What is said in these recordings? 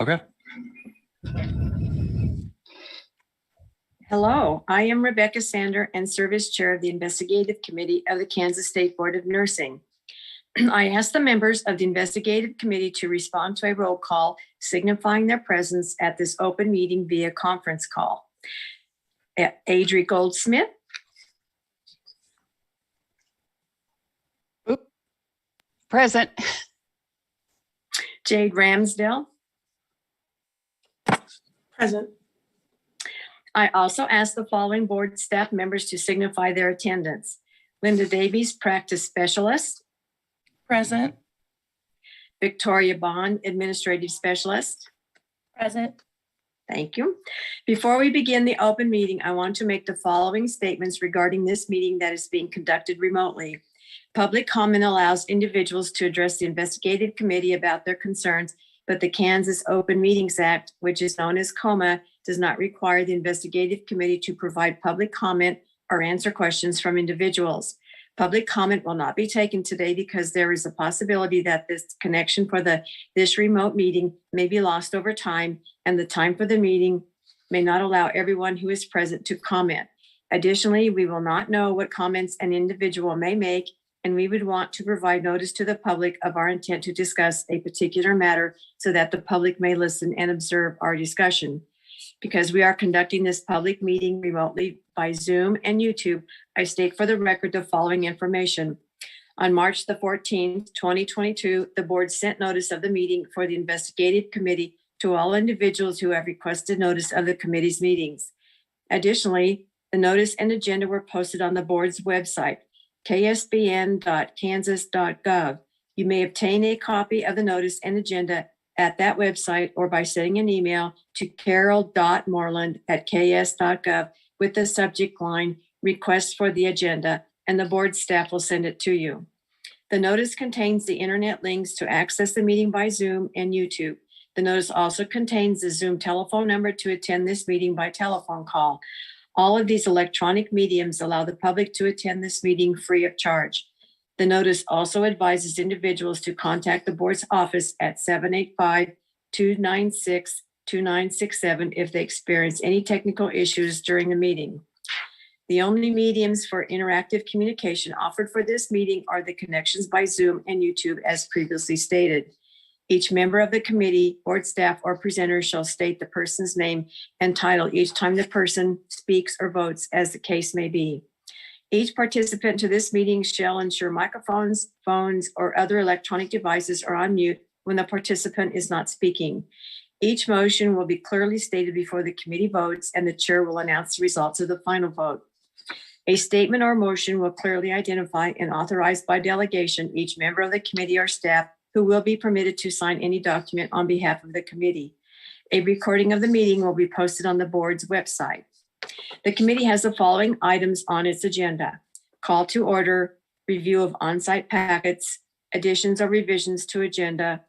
Okay. Hello, I am Rebecca Sander and serve as chair of the Investigative Committee of the Kansas State Board of Nursing. I ask the members of the Investigative Committee to respond to a roll call signifying their presence at this open meeting via conference call. Adri Goldsmith. Present. Jade Ramsdale. Present. I also ask the following board staff members to signify their attendance. Linda Davies, practice specialist. Present. Victoria Bond, administrative specialist. Present. Thank you. Before we begin the open meeting, I want to make the following statements regarding this meeting that is being conducted remotely. Public comment allows individuals to address the investigative committee about their concerns, but the Kansas Open Meetings Act, which is known as KOMA, does not require the investigative committee to provide public comment or answer questions from individuals. Public comment will not be taken today because there is a possibility that this connection for this remote meeting may be lost over time, and the time for the meeting may not allow everyone who is present to comment. Additionally, we will not know what comments an individual may make, and we would want to provide notice to the public of our intent to discuss a particular matter so that the public may listen and observe our discussion. Because we are conducting this public meeting remotely by Zoom and YouTube, I state for the record the following information. On March the 14th, 2022, the board sent notice of the meeting for the investigative committee to all individuals who have requested notice of the committee's meetings. Additionally, the notice and agenda were posted on the board's website, ksbn.kansas.gov. You may obtain a copy of the notice and agenda at that website or by sending an email to carol.moreland@ks.gov with the subject line, request for the agenda, and the board staff will send it to you. The notice contains the internet links to access the meeting by Zoom and YouTube. The notice also contains the Zoom telephone number to attend this meeting by telephone call. All of these electronic mediums allow the public to attend this meeting free of charge. The notice also advises individuals to contact the board's office at 785-296-2967 if they experience any technical issues during the meeting. The only mediums for interactive communication offered for this meeting are the connections by Zoom and YouTube as previously stated. Each member of the committee, board staff, or presenter shall state the person's name and title each time the person speaks or votes, as the case may be. Each participant to this meeting shall ensure microphones, phones, or other electronic devices are on mute when the participant is not speaking. Each motion will be clearly stated before the committee votes, and the chair will announce the results of the final vote. A statement or motion will clearly identify and authorize by delegation each member of the committee or staff who will be permitted to sign any document on behalf of the committee. A recording of the meeting will be posted on the board's website. The committee has the following items on its agenda: call to order, review of on-site packets, additions or revisions to agenda,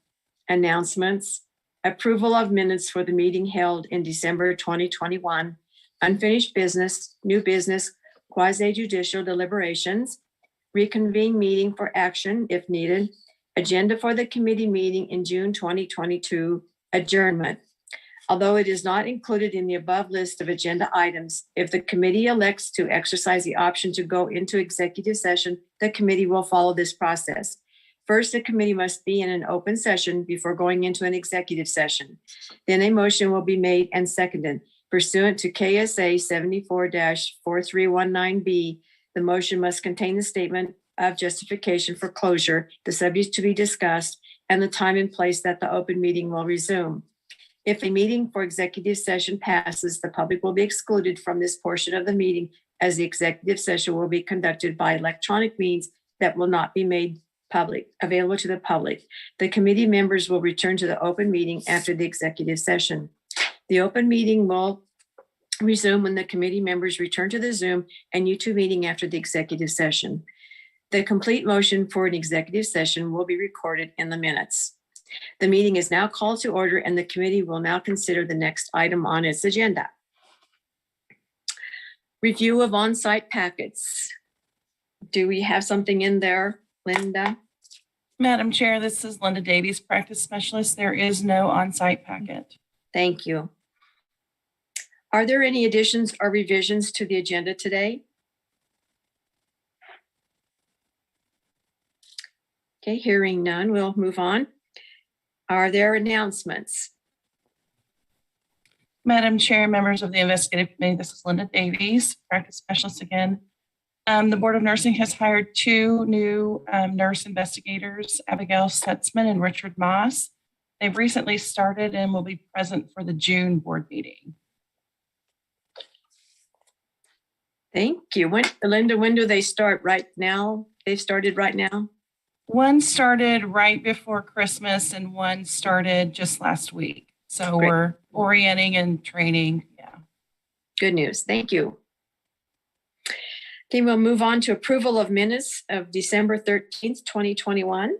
announcements, approval of minutes for the meeting held in December 2021, unfinished business, new business, quasi-judicial deliberations, reconvene meeting for action if needed, agenda for the committee meeting in June 2022, adjournment. Although it is not included in the above list of agenda items, if the committee elects to exercise the option to go into executive session, the committee will follow this process. First, the committee must be in an open session before going into an executive session. Then a motion will be made and seconded. Pursuant to KSA 74-4319B, the motion must contain the statement of justification for closure, the subject to be discussed, and the time and place that the open meeting will resume. If a meeting for executive session passes, the public will be excluded from this portion of the meeting, as the executive session will be conducted by electronic means that will not be made available to the public. The committee members will return to the open meeting after the executive session. The open meeting will resume when the committee members return to the Zoom and YouTube meeting after the executive session. The complete motion for an executive session will be recorded in the minutes. The meeting is now called to order, and the committee will now consider the next item on its agenda. Review of on-site packets. Do we have something in there, Linda? Madam Chair, this is Linda Davies, practice specialist. There is no on-site packet. Thank you. Are there any additions or revisions to the agenda today? Okay, hearing none, we'll move on. Are there announcements? Madam Chair, members of the Investigative Committee, this is Linda Davies, practice specialist again. The Board of Nursing has hired 2 new nurse investigators, Abigail Stutzman and Richard Moss. They've recently started and will be present for the June board meeting. Thank you. Linda, when do they start? Right now? They've started right now? One started right before Christmas and one started just last week. So Great. We're orienting and training. Yeah. Good news. Thank you. Okay, we'll move on to approval of minutes of December 13th, 2021.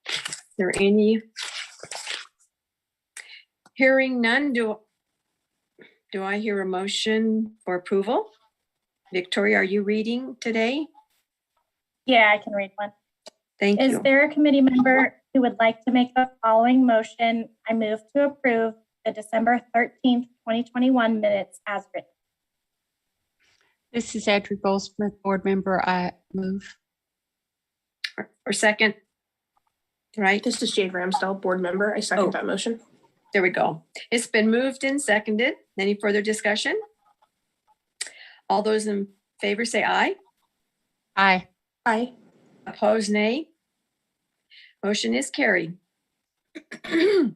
Is there any? Hearing none, do I hear a motion for approval? Victoria, are you reading today? Yeah, I can read one. Thank Is you. there a committee member who would like to make the following motion? I move to approve the December 13th, 2021 minutes as written. This is Audrey Goldsmith, board member. I move. Or second? Right, This is Jade Ramsdell, board member. I second Oh. that motion. there we go. It's been moved and seconded. Any further discussion? All those in favor say aye. Aye. Aye. Opposed, nay. Motion is carried. Okay,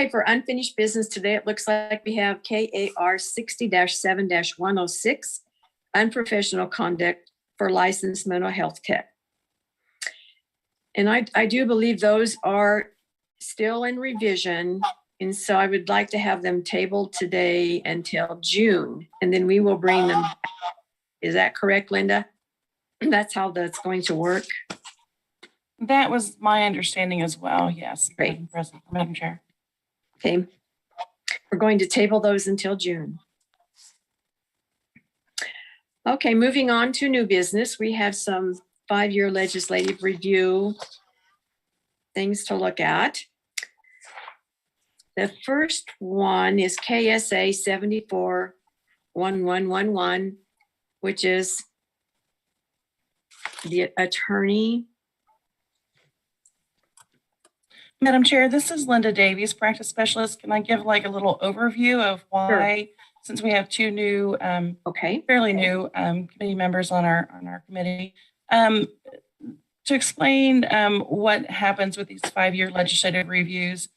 for unfinished business today, it looks like we have KAR 60-7-106, unprofessional conduct for licensed mental health tech. And I do believe those are still in revision. And so I would like to have them tabled today until June, and then we will bring them. Is that correct, Linda? That's how that's going to work. That was my understanding as well. Yes. Great. Madam Chair. Okay. We're going to table those until June. Okay, moving on to new business. We have some 5-year legislative review things to look at. The first one is KSA 741111, which is the attorney. Madam Chair, this is Linda Davies, practice specialist. Can I give like a little overview of why, since we have 2 new, Okay, fairly new committee members on our committee, to explain what happens with these 5-year legislative reviews.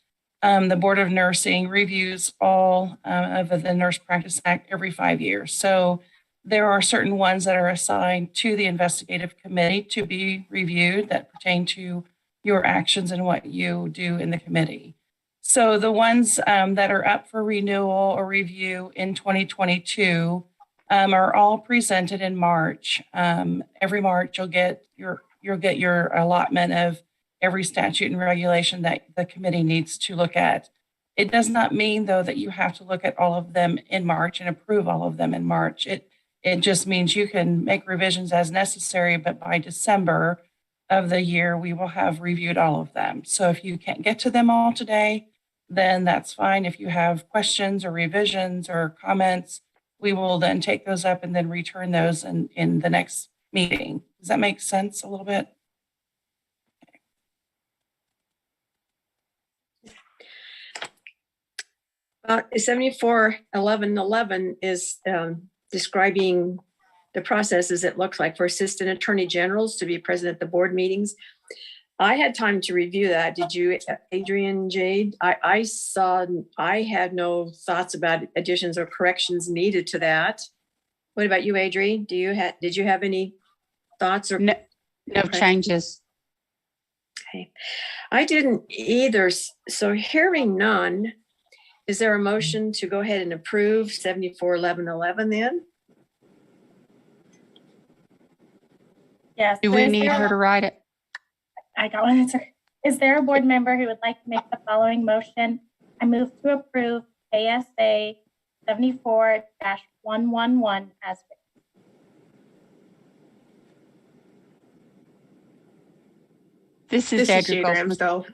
The Board of Nursing reviews all of the Nurse Practice Act every 5 years. So there are certain ones that are assigned to the investigative committee to be reviewed that pertain to your actions and what you do in the committee. So the ones that are up for renewal or review in 2022 are all presented in March. Every March you'll get your allotment of every statute and regulation that the committee needs to look at. It does not mean though that you have to look at all of them in March and approve all of them in March. It just means you can make revisions as necessary, but by December of the year, we will have reviewed all of them. So if you can't get to them all today, then that's fine. If you have questions or revisions or comments, we will then take those up and then return those in the next meeting. Does that make sense a little bit? 741111 is describing the processes it looks like for assistant attorney generals to be present at the board meetings. I had time to review that. Did you, Adrian, Jade? I had no thoughts about additions or corrections needed to that. What about you, Adrian? Did you have any thoughts or? No Okay. changes. Okay. I didn't either. So hearing none, is there a motion to go ahead and approve 741111 then? Yes. Do we need her to write it? I got one answer. Is there a board member who would like to make the following motion? I move to approve ASA 74-111 111 as written. This is This is Audrey Jade Goldsmith. Ramsdell.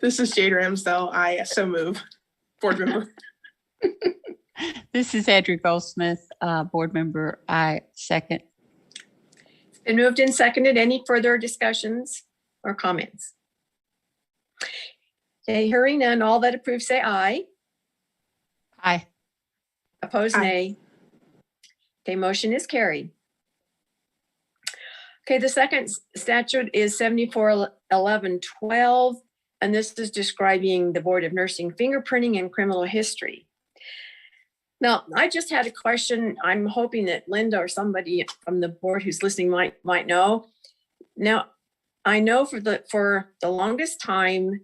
This is Jade Ramsdell. I so move. Board member. This is Audrey Goldsmith, board member. I second. It's been moved and seconded. Any further discussions or comments? Okay, hearing none, all that approve say aye. Aye. Opposed, Aye. nay. Okay, motion is carried. Okay, the second statute is 741112, and this is describing the Board of Nursing fingerprinting and criminal history. Now, I just had a question. I'm hoping that Linda or somebody from the board who's listening might know. Now, I know for the longest time,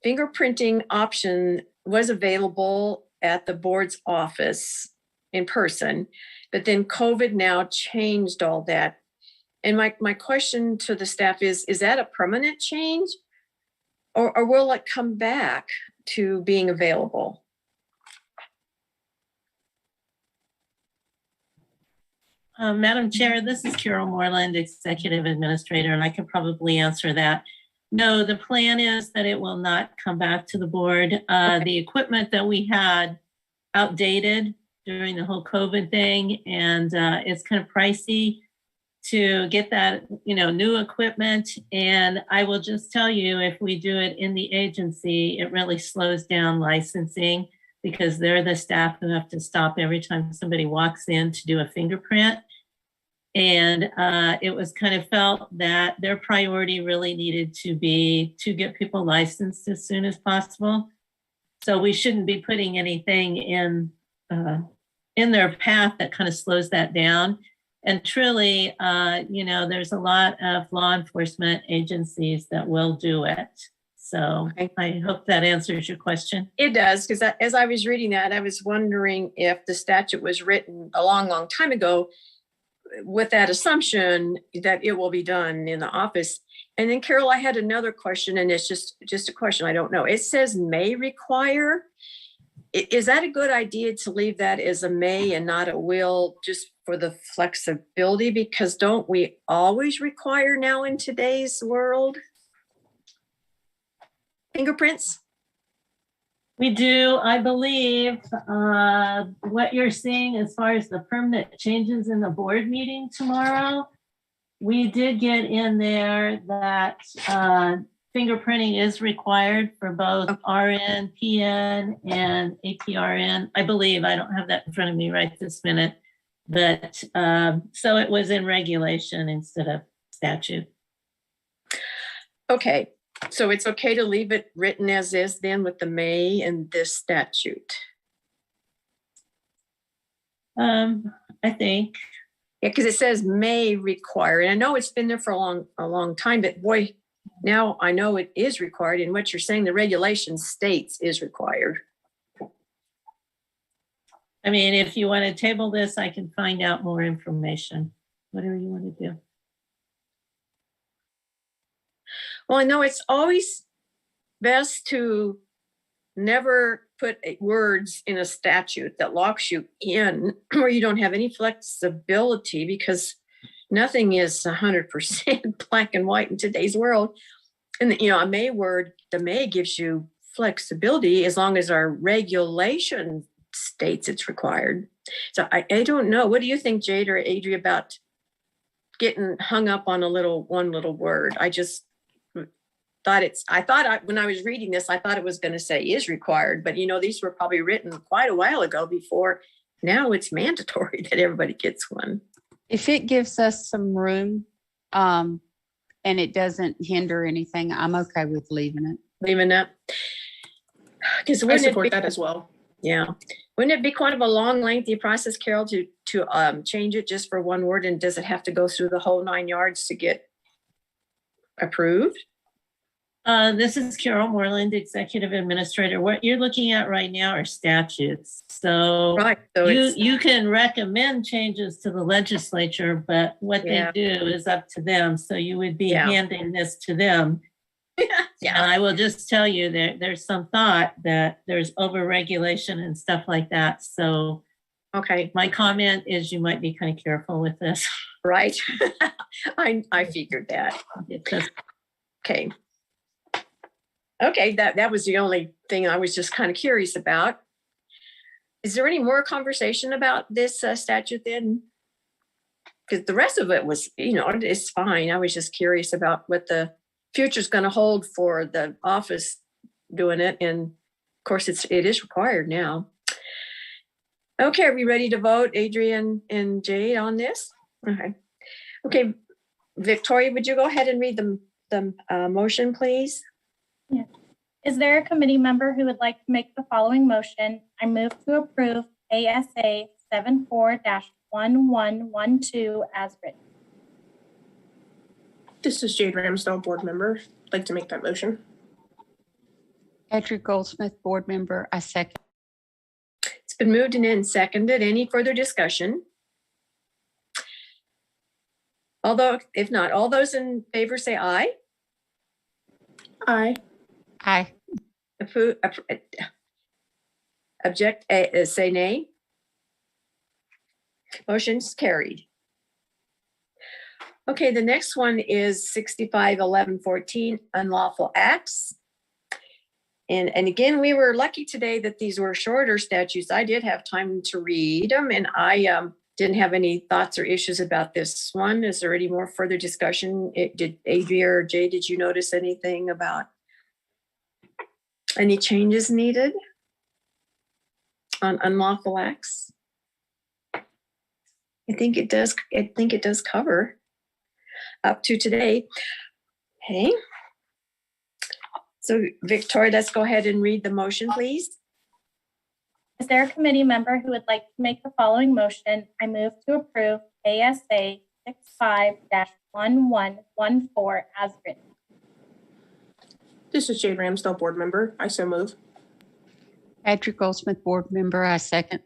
fingerprinting option was available at the board's office in person, but then COVID now changed all that. And my question to the staff is that a permanent change or will it come back to being available? Madam Chair, this is Carol Moreland, Executive Administrator, and I can probably answer that. No, the plan is that it will not come back to the board. The equipment that we had outdated during the whole COVID thing, and it's kind of pricey to get that, new equipment. And I will just tell you, if we do it in the agency, it really slows down licensing because they're the staff who have to stop every time somebody walks in to do a fingerprint. And it was kind of felt that their priority really needed to be to get people licensed as soon as possible. So we shouldn't be putting anything in their path that kind of slows that down. And truly, there's a lot of law enforcement agencies that will do it. So Okay. I hope that answers your question. It does, because as I was reading that, I was wondering if the statute was written a long, long time ago with that assumption that it will be done in the office. And then Carol, I had another question, and it's just a question. I don't know. It says may require. Is that a good idea to leave that as a may and not a will, just for the flexibility? Because don't we always require now in today's world fingerprints? We do, I believe, what you're seeing as far as the permanent changes in the board meeting tomorrow, we did get in there that fingerprinting is required for both RN, PN, and APRN. I believe, I don't have that in front of me right this minute, but so it was in regulation instead of statute. Okay, so it's okay to leave it written as is then with the may and this statute? I think. Yeah, because it says may require, and I know it's been there for a long time, but boy, now I know it is required. And what you're saying, the regulation states is required. I mean, if you want to table this, I can find out more information, whatever you want to do. Well, I know it's always best to never put words in a statute that locks you in where you don't have any flexibility, because nothing is 100% black and white in today's world. And, a may word, the may gives you flexibility as long as our regulation states it's required. So I don't know. What do you think, Jade or Adri, about getting hung up on one little word? I just thought when I was reading this, I thought it was going to say is required, but these were probably written quite a while ago before. Now it's mandatory that everybody gets one. If it gives us some room, and it doesn't hinder anything, I'm okay with leaving it. Leaving it. Because I support that as well. Yeah. Wouldn't it be quite of a long, lengthy process, Carol, to change it just for one word? And does it have to go through the whole 9 yards to get approved? This is Carol Moreland, Executive Administrator. What you're looking at right now are statutes. So Right. So you can recommend changes to the legislature, but what they do is up to them. So you would be handing this to them. Yeah. And I will just tell you there's some thought that there's overregulation and stuff like that. So Okay, My comment is you might be kind of careful with this. right. I figured that. It says Okay. Okay, that was the only thing I was just kind of curious about. Is there any more conversation about this statute then? Because the rest of it was, it's fine. I was just curious about what the future's going to hold for the office doing it. And of course, it is required now. Okay, are we ready to vote, Adrian and Jade, on this? Okay, Victoria, would you go ahead and read the motion, please? Is there a committee member who would like to make the following motion? I move to approve ASA 74-1112 as written. This is Jade Ramsdell, board member. I'd like to make that motion. Patrick Goldsmith, board member, I second. It's been moved and then seconded. Any further discussion? Although, if not, all those in favor say aye. Aye. Aye. Object, say nay. Motion's carried. Okay, the next one is 65-1114, unlawful acts. And again, we were lucky today that these were shorter statutes. I did have time to read them, and I didn't have any thoughts or issues about this one. Is there any more further discussion? Did Adria or Jay, did you notice anything about any changes needed on unlawful acts? I think it does cover up to today. Okay. So Victoria, let's go ahead and read the motion, please. Is there a committee member who would like to make the following motion? I move to approve ASA 65-1114 as written. This is Jade Ramsdell, board member. I so move. Patrick Goldsmith, board member, I second.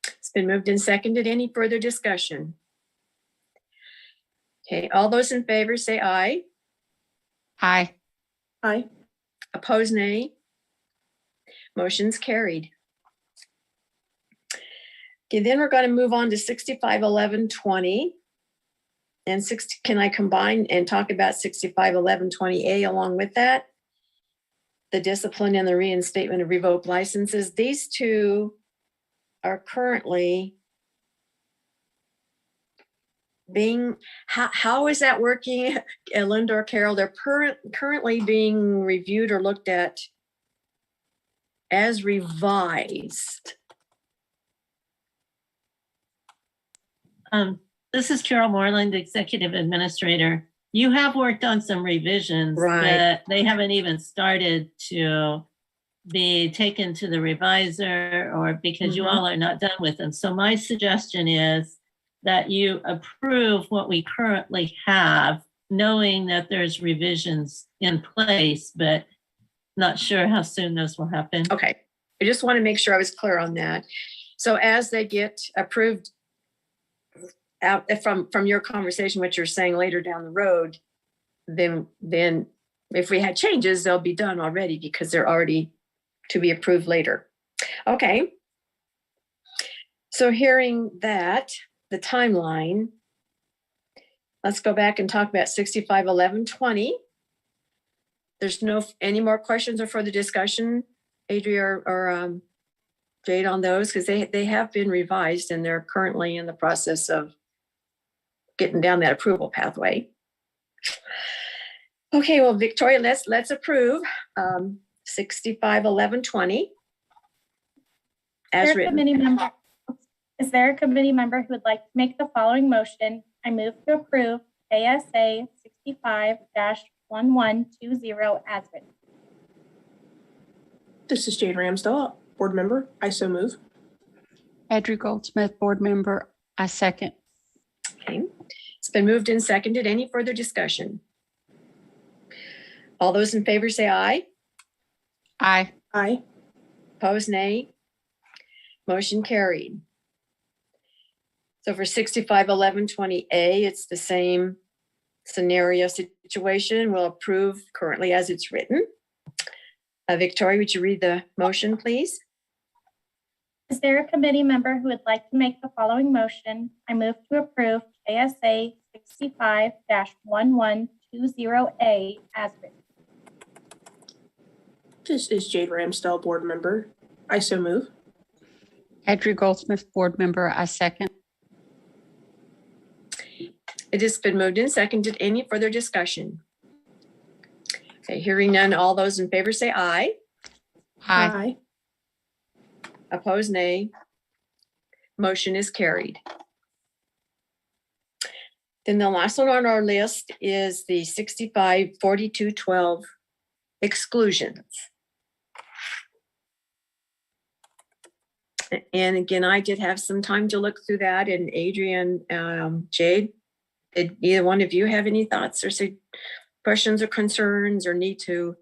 It's been moved and seconded. Any further discussion? Okay, all those in favor say aye. Aye. Aye. Opposed, nay. Motion's carried. Okay, then we're going to move on to 65-1120. And can I combine and talk about 65-1120A along with that? The discipline and the reinstatement of revoked licenses. These two are currently being, how is that working, Linda or Carol? They're currently being reviewed or looked at as revised. This is Carol Moreland, Executive Administrator. You have worked on some revisions, Right. but they haven't even started to be taken to the revisor, or because you all are not done with them. So my suggestion is that you approve what we currently have, knowing that there's revisions in place, but not sure how soon those will happen. Okay, I just want to make sure I was clear on that. So as they get approved out from your conversation, what you're saying later down the road, then if we had changes, they'll be done already because they're already to be approved later. Okay. So hearing that, the timeline, let's go back and talk about 65-1120. There's any more questions or further discussion, Adria or Jade, on those, because they have been revised and they're currently in the process of getting down that approval pathway. Okay, well, Victoria, let's approve 65-1120 as written. Is there a committee member who would like to make the following motion? I move to approve ASA 65-1120 as written. This is Jade Ramsdell, board member. I so move. Patrick Goldsmith, board member, I second. Okay, it's been moved and seconded. Any further discussion? All those in favor say aye. Aye. Aye. Opposed, nay. Motion carried. So for 65-1120A, it's the same scenario situation. We'll approve currently as it's written. Victoria, would you read the motion, please? Is there a committee member who would like to make the following motion? I move to approve KSA 65-1120A as written. This is Jade Ramsdell, board member. I so move. Adri Goldsmith, board member, I second. It has been moved and seconded. Any further discussion? Okay, hearing none, all those in favor say aye. Aye. Opposed, nay. Motion is carried. Then the last one on our list is the 65-4212 exclusions. And again, I did have some time to look through that, and Adrian, Jade, did either one of you have any thoughts or say questions or concerns or need to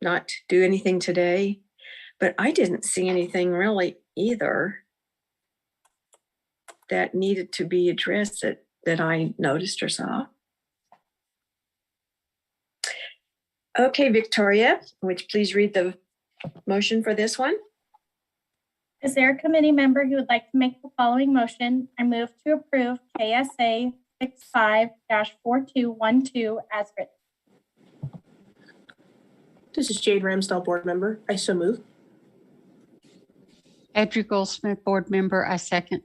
not do anything today? But I didn't see anything really either that needed to be addressed that I noticed or saw. Okay, Victoria, would you please read the motion for this one? Is there a committee member who would like to make the following motion? I move to approve KSA 65-4212 as written. This is Jade Ramsdell, board member. I so move. Adri Goldsmith, board member, I second.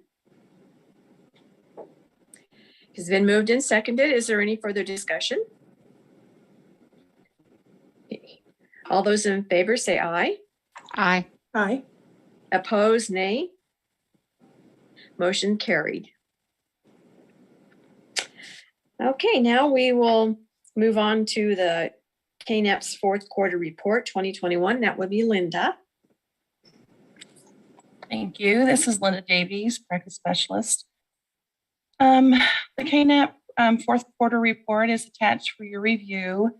It's been moved and seconded. Is there any further discussion? All those in favor say aye. Aye. Aye. Opposed, nay. Motion carried. Okay, now we will move on to the K-Neps fourth quarter report 2021. That would be Linda. Thank you. This is Linda Davies, practice specialist. The K-Nep fourth quarter report is attached for your review.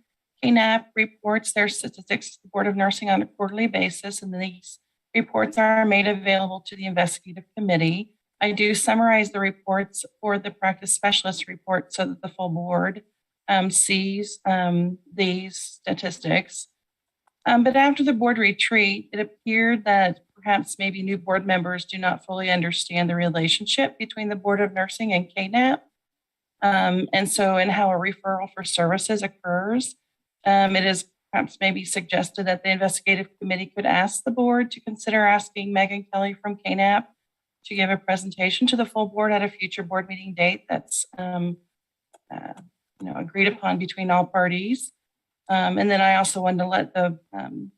K-Nep reports their statistics to the Board of Nursing on a quarterly basis, and these reports are made available to the investigative committee. I do summarize the reports for the practice specialist report so that the full board sees these statistics. But after the board retreat, it appeared that perhaps maybe new board members do not fully understand the relationship between the Board of Nursing and K-Nep. And how a referral for services occurs. It is perhaps maybe suggested that the investigative committee could ask the board to consider asking Megan Kelly from K-Nep to give a presentation to the full board at a future board meeting date that's agreed upon between all parties. And then I also wanted to let the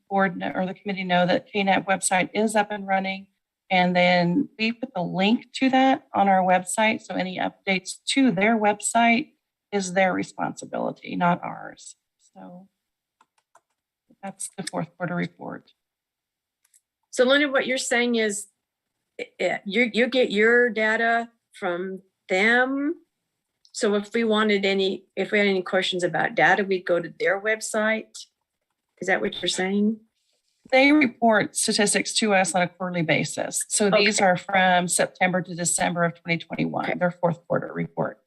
board or the committee know that K-Nep website is up and running. And then we put the link to that on our website. So any updates to their website is their responsibility, not ours. So that's the fourth quarter report. So Linda, what you're saying is you get your data from them. So if we had any questions about data, we'd go to their website. Is that what you're saying? They report statistics to us on a quarterly basis. So these are from September to December of 2021, their fourth quarter report.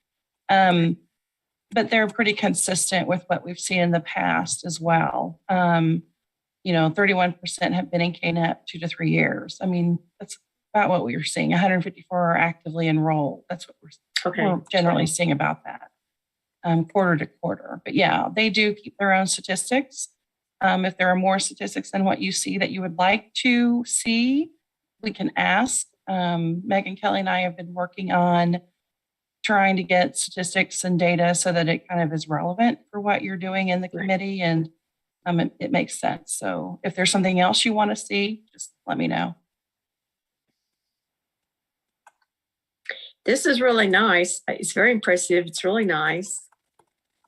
But they're pretty consistent with what we've seen in the past as well. 31% have been in K-Nep 2 to 3 years. I mean, that's about what we were seeing. 154 are actively enrolled. That's what we're generally seeing about that quarter to quarter. But yeah, they do keep their own statistics. If there are more statistics than what you see that you would like to see, we can ask. Megan Kelly and I have been working on trying to get statistics and data so that it kind of is relevant for what you're doing in the committee, and it makes sense. So if there's something else you want to see, just let me know. This is really nice. It's very impressive. It's really nice.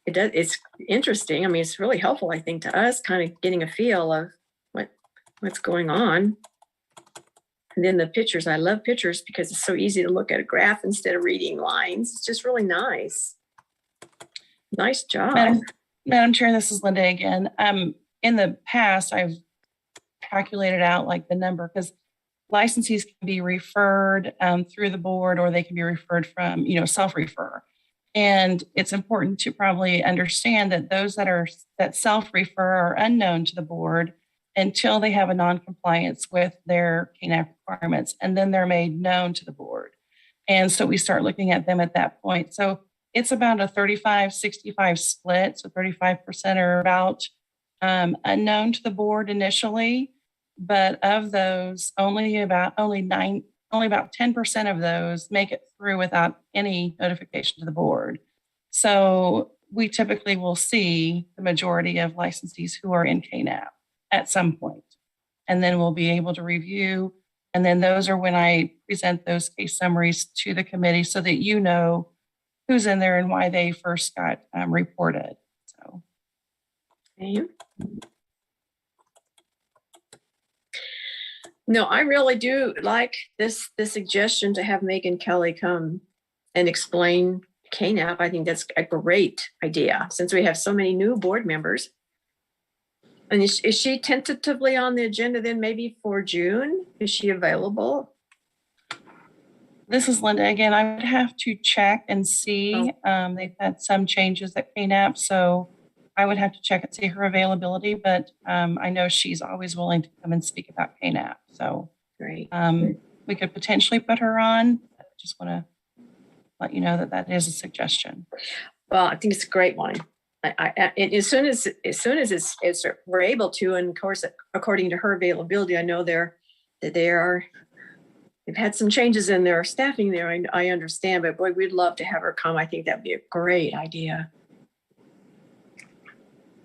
It's interesting. I mean, it's really helpful, I think, to us kind of getting a feel of what's going on. And then the pictures, I love pictures because it's so easy to look at a graph instead of reading lines. It's just really nice. Nice job. Madam Chair, this is Linda again. In the past, I've calculated out like the number because licensees can be referred through the board, or they can be referred from, self-refer. And it's important to probably understand that those that self-refer are unknown to the board. until they have a non-compliance with their K-Nep requirements, and then they're made known to the board. And so we start looking at them at that point. So it's about a 35-65 split. So 35% are about unknown to the board initially, but of those, only about 10% of those make it through without any notification to the board. So we typically will see the majority of licensees who are in K-Nep at some point. And then we'll be able to review. And then those are when I present those case summaries to the committee so that you know who's in there and why they first got reported. So. Thank you. No, I really do like this suggestion to have Megan Kelly come and explain K-Nep. I think that's a great idea since we have so many new board members. And is she tentatively on the agenda then maybe for June? Is she available? This is Linda again. I would have to check and see. They've had some changes at K-Nep, so I would have to check and see her availability, but I know she's always willing to come and speak about K-Nep. So Great. We could potentially put her on. I just want to let you know that that is a suggestion. Well, I think it's a great one. And as soon as we're able to, and of course, according to her availability, I know they've had some changes in their staffing there. I understand, but boy, we'd love to have her come. I think that'd be a great idea.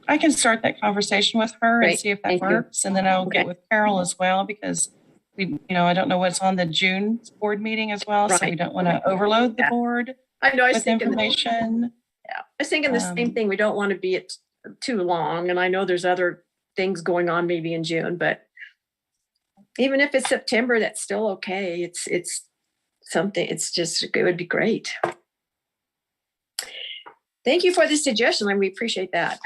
I can start that conversation with her and Great. see if that Thank you. works. And then I'll Okay. get with Carol as well, because I don't know what's on the June board meeting as well. So we Right. don't want to overload the Yeah. board I know. I was with thinking information. I was thinking the same thing. We don't want to be it too long. And I know there's other things going on maybe in June, but even if it's September, that's still okay. It's something, it would be great. Thank you for the suggestion, and we appreciate that.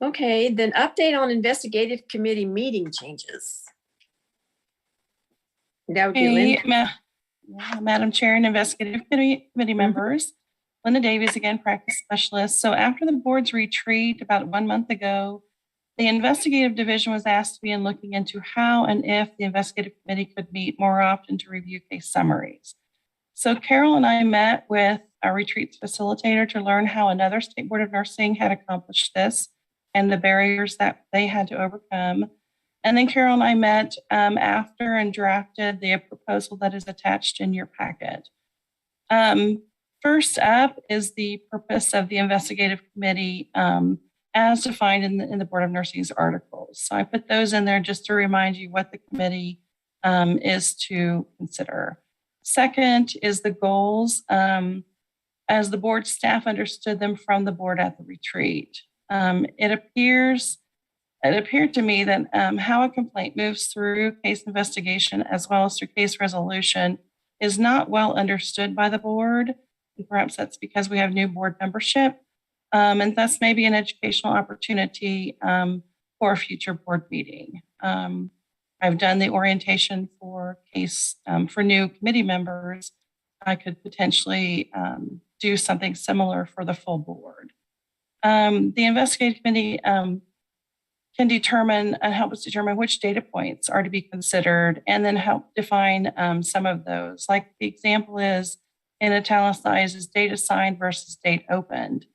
Okay, then update on investigative committee meeting changes. That would be Linda. Madam Chair and Investigative Committee members, Linda Davies again, practice specialist. So after the board's retreat about 1 month ago, the investigative division was asked to begin looking into how and if the investigative committee could meet more often to review case summaries. So Carol and I met with our retreats facilitator to learn how another state board of nursing had accomplished this and the barriers that they had to overcome. And then Carol and I met after and drafted the proposal that is attached in your packet. First up is the purpose of the investigative committee as defined in the Board of Nursing's articles. So I put those in there just to remind you what the committee is to consider. Second is the goals as the board staff understood them from the board at the retreat. It appeared to me that how a complaint moves through case investigation as well as through case resolution is not well understood by the board. And perhaps that's because we have new board membership, and thus maybe an educational opportunity for a future board meeting. I've done the orientation for for new committee members. I could potentially do something similar for the full board. The investigative committee can determine and help us determine which data points are to be considered and then help define some of those. Like the example is in italicized is date assigned versus date opened.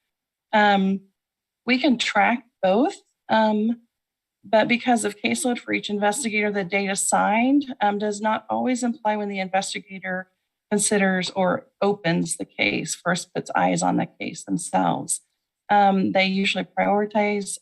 We can track both, but because of caseload for each investigator, the date assigned does not always imply when the investigator considers or opens the case, first puts eyes on the case themselves. They usually prioritize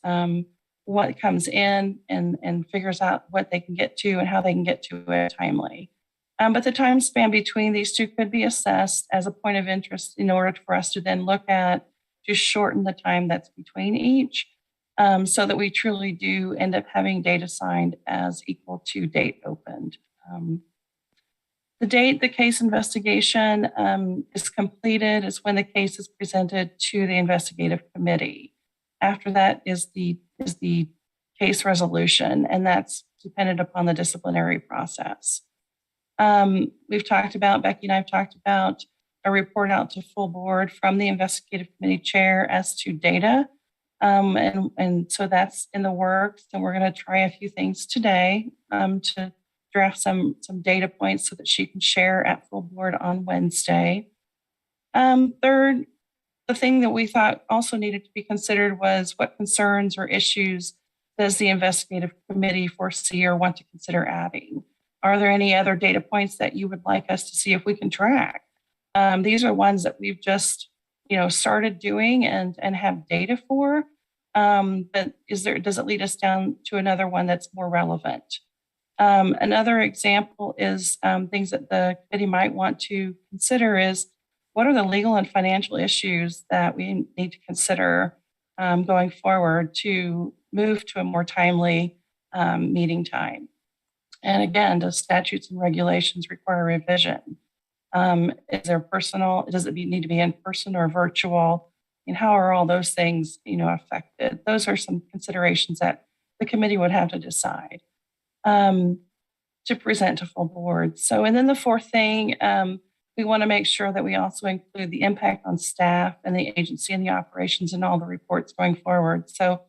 what comes in and figures out what they can get to and how they can get to it timely. But the time span between these two could be assessed as a point of interest in order for us to then look at to shorten the time that's between each so that we truly do end up having date assigned as equal to date opened. The date the case investigation is completed is when the case is presented to the investigative committee. After that is the case resolution, and that's dependent upon the disciplinary process. Becky and I have talked about a report out to full board from the investigative committee chair as to data. And so that's in the works, and we're going to try a few things today to draft some data points so that she can share at full board on Wednesday. Third, the thing that we thought also needed to be considered was what concerns or issues does the investigative committee foresee or want to consider adding? Are there any other data points that you would like us to see if we can track? These are ones that we've just, started doing and have data for. But does it lead us down to another one that's more relevant? Another example is things that the committee might want to consider is what are the legal and financial issues that we need to consider going forward to move to a more timely meeting time? And again, does statutes and regulations require revision? Does it need to be in person or virtual? And how are all those things, affected? Those are some considerations that the committee would have to decide to present to full board. So, and then the fourth thing, we want to make sure that we also include the impact on staff and the agency and the operations and all the reports going forward. So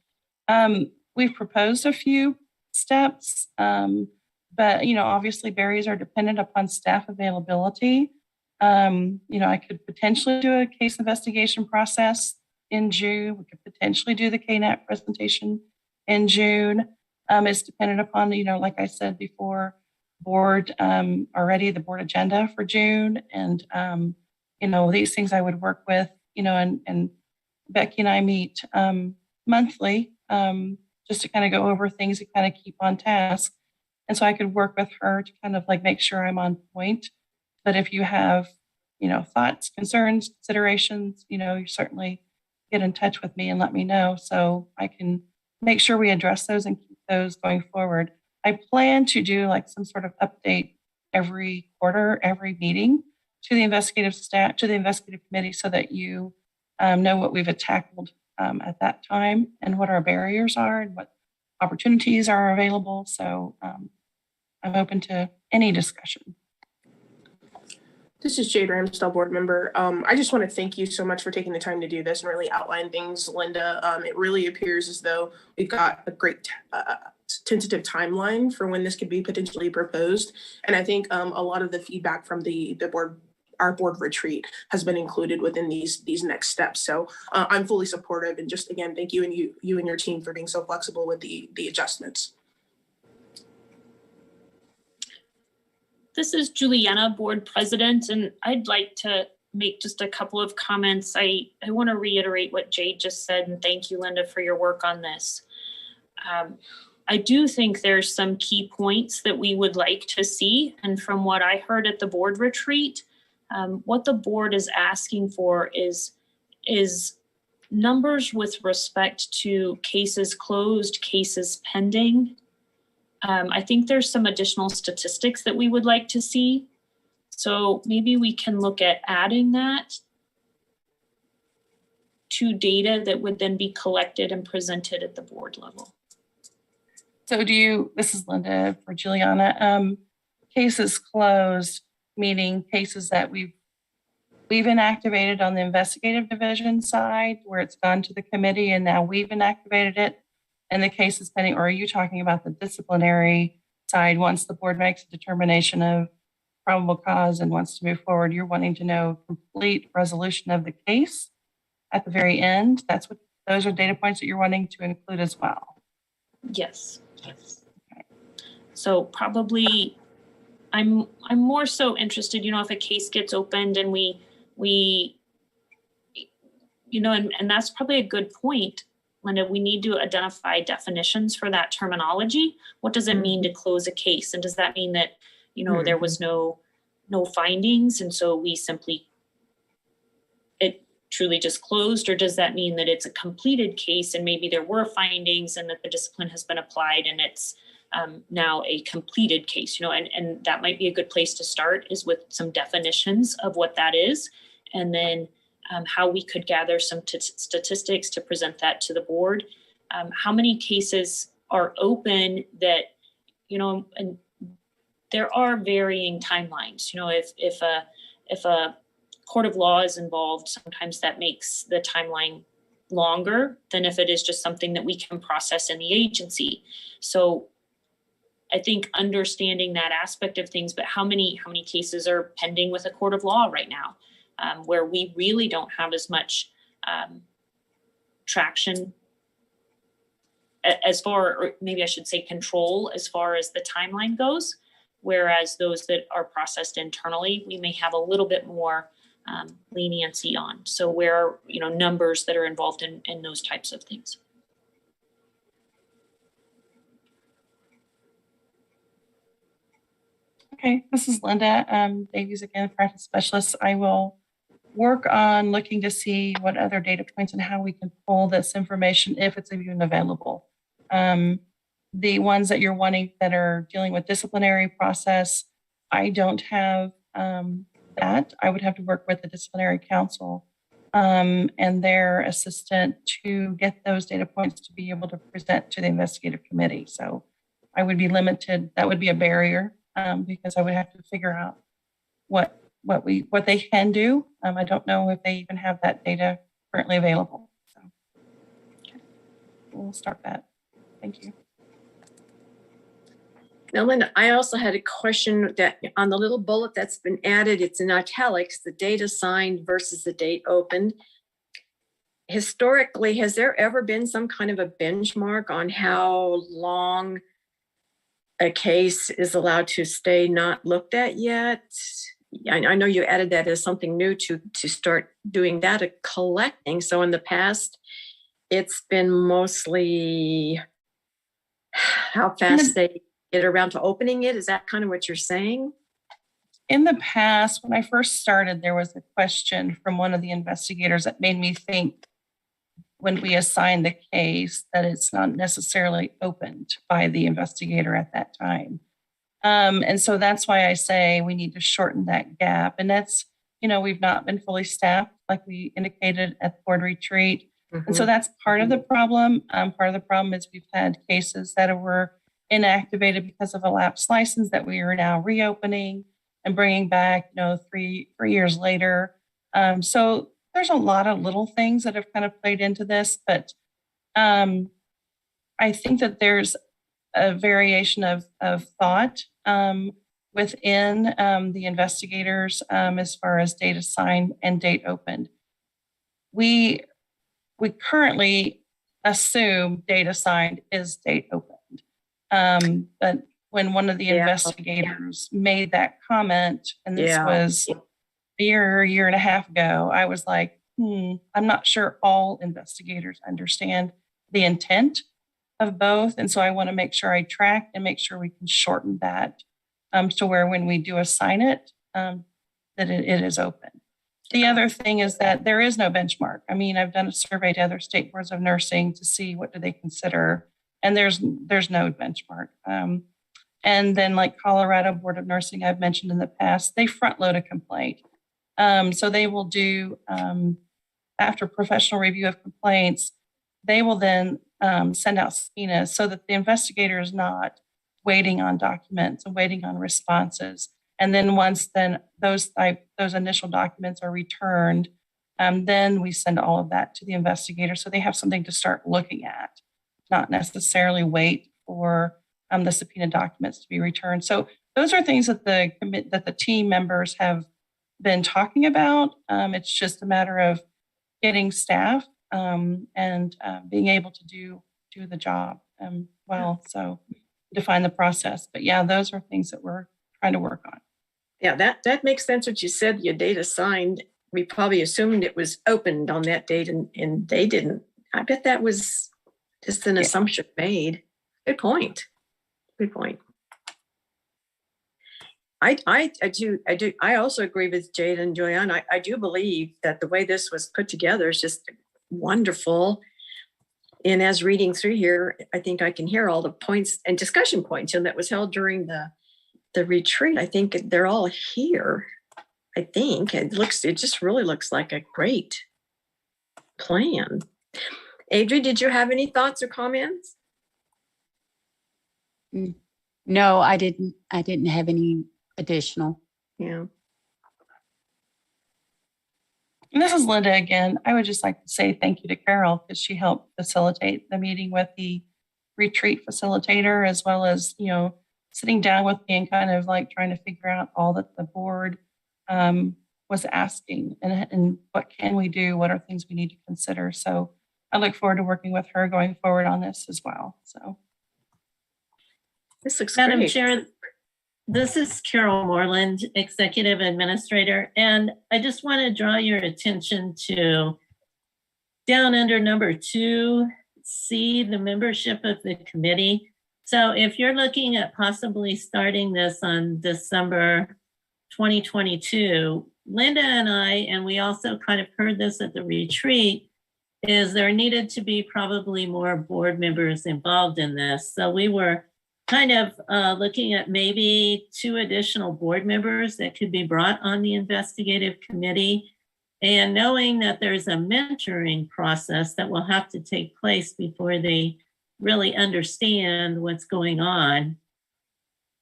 we've proposed a few steps, but, obviously barriers are dependent upon staff availability. I could potentially do a case investigation process in June. We could potentially do the K-Nep presentation in June. It's dependent upon, like I said before, board already the board agenda for June. And, these things I would work with, and Becky and I meet monthly just to kind of go over things and kind of keep on task. And so I could work with her to kind of like make sure I'm on point. But if you have, thoughts, concerns, considerations, you certainly get in touch with me and let me know so I can make sure we address those and keep those going forward. I plan to do like some sort of update every quarter, every meeting to the investigative staff, to the investigative committee so that you know what we've tackled at that time and what our barriers are and what opportunities are available. So I'm open to any discussion. This is Jade Ramsdell, board member. I just want to thank you so much for taking the time to do this and really outline things, Linda. It really appears as though we've got a great tentative timeline for when this could be potentially proposed. And I think a lot of the feedback from the board, our board retreat, has been included within these next steps. So I'm fully supportive, and just again, thank you and you and your team for being so flexible with the adjustments. This is Juliana, board president, and I'd like to make just a couple of comments. I want to reiterate what Jade just said, and thank you, Linda, for your work on this. I do think there's some key points that we would like to see, and from what I heard at the board retreat, what the board is asking for is numbers with respect to cases closed, cases pending. I think there's some additional statistics that we would like to see. So maybe we can look at adding that to data that would then be collected and presented at the board level. So this is Linda for Juliana, cases closed, meaning cases that we've inactivated on the investigative division side where it's gone to the committee and now we've inactivated it. And the case is pending, or are you talking about the disciplinary side? Once the board makes a determination of probable cause and wants to move forward, you're wanting to know complete resolution of the case at the very end. Those are data points that you're wanting to include as well. Yes. Okay. So probably I'm more so interested, if a case gets opened and we and that's probably a good point, Linda. We need to identify definitions for that terminology. What does it mean to close a case? And does that mean that, there was no findings and so it truly just closed? Or does that mean that it's a completed case and maybe there were findings and that the discipline has been applied and it's now a completed case, and that might be a good place to start is with some definitions of what that is. And then how we could gather some statistics to present that to the board. How many cases are open that, and there are varying timelines. If a court of law is involved, sometimes that makes the timeline longer than if it is just something that we can process in the agency. So I think understanding that aspect of things, but how many cases are pending with a court of law right now, where we really don't have as much traction as far, or maybe I should say control as far as the timeline goes, whereas those that are processed internally, we may have a little bit more leniency on. So where, numbers that are involved in those types of things. Okay, this is Linda Davies again, practice specialist. I will work on looking to see what other data points and how we can pull this information if it's even available. The ones that you're wanting that are dealing with disciplinary process, I don't have that. I would have to work with the disciplinary council and their assistant to get those data points to be able to present to the investigative committee. So I would be limited. That would be a barrier because I would have to figure out what they can do. I don't know if they even have that data currently available. So we'll start that. Thank you. Now, Linda, I also had a question that on the little bullet that's been added, it's in italics, the date assigned versus the date opened. Historically, has there ever been some kind of a benchmark on how long a case is allowed to stay not looked at yet? I know you added that as something new to start doing that, collecting. So in the past, it's been mostly how fast they get around to opening it. Is that kind of what you're saying? In the past, when I first started, there was a question from one of the investigators that made me think when we assign the case that it's not necessarily opened by the investigator at that time. And so that's why I say we need to shorten that gap. And that's, we've not been fully staffed like we indicated at the board retreat. Mm-hmm. And so that's part of the problem. Part of the problem is we've had cases that were inactivated because of a lapsed license that we are now reopening and bringing back, 3 years later. So there's a lot of little things that have kind of played into this, but I think that there's a variation of thought within the investigators as far as date assigned and date opened. We currently assume date assigned is date opened. But when one of the investigators made that comment, and this was a year and a half ago, I was like, I'm not sure all investigators understand the intent of both. And so I want to make sure I track and make sure we can shorten that to where when we do assign it, that it is open. The other thing is that there is no benchmark. I mean, I've done a survey to other state boards of nursing to see what do they consider, and there's no benchmark. And then like Colorado Board of Nursing, I've mentioned in the past, they front load a complaint. So they will do, after professional review of complaints, they will then send out subpoenas so that the investigator is not waiting on documents and waiting on responses. And then once those initial documents are returned, then we send all of that to the investigator so they have something to start looking at, not necessarily wait for the subpoena documents to be returned. So those are things that the team members have been talking about. It's just a matter of getting staff and being able to do the job well. So define the process. But yeah, those are things that we're trying to work on. Yeah, that makes sense what you said. Your date assigned, we probably assumed it was opened on that date and they didn't. I bet that was just an assumption made. Good point. Good point. I do. I also agree with Jade and Joyanne. I do believe that the way this was put together is just wonderful. And as reading through here, I think I can hear all the points and discussion points that was held during the retreat. I think they're all here. I think it just really looks like a great plan. Adri, did you have any thoughts or comments? No, I didn't have any additional. Yeah. And this is Linda again. I would just like to say thank you to Carol because she helped facilitate the meeting with the retreat facilitator, as well as, sitting down with me and kind of like trying to figure out all that the board was asking and what can we do? What are things we need to consider? So I look forward to working with her going forward on this as well. So. This looks Madam great. Chair, this is Carol Moreland, Executive Administrator, and I just want to draw your attention to down under number 2, see the membership of the committee. So if you're looking at possibly starting this on December 2022, Linda and I, and we also kind of heard this at the retreat, is there needed to be probably more board members involved in this. So we were kind of looking at maybe 2 additional board members that could be brought on the investigative committee, and knowing that there's a mentoring process that will have to take place before they really understand what's going on.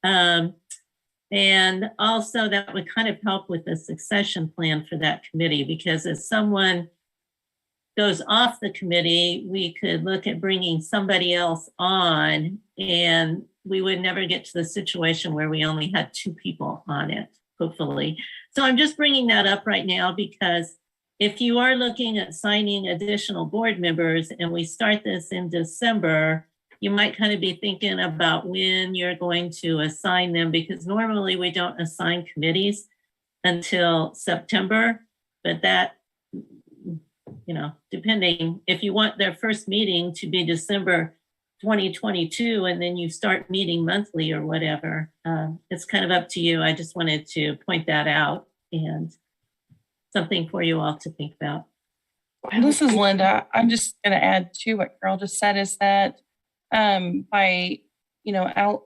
And also that would kind of help with the succession plan for that committee, because if someone goes off the committee, we could look at bringing somebody else on, and we would never get to the situation where we only had 2 people on it, hopefully. So I'm just bringing that up right now because if you are looking at signing additional board members and we start this in December, you might kind of be thinking about when you're going to assign them, because normally we don't assign committees until September, but that, depending, if you want their first meeting to be December 2022 and then you start meeting monthly or whatever, it's kind of up to you. I just wanted to point that out and something for you all to think about. This is Linda. I'm just going to add to what Carol just said, is that by,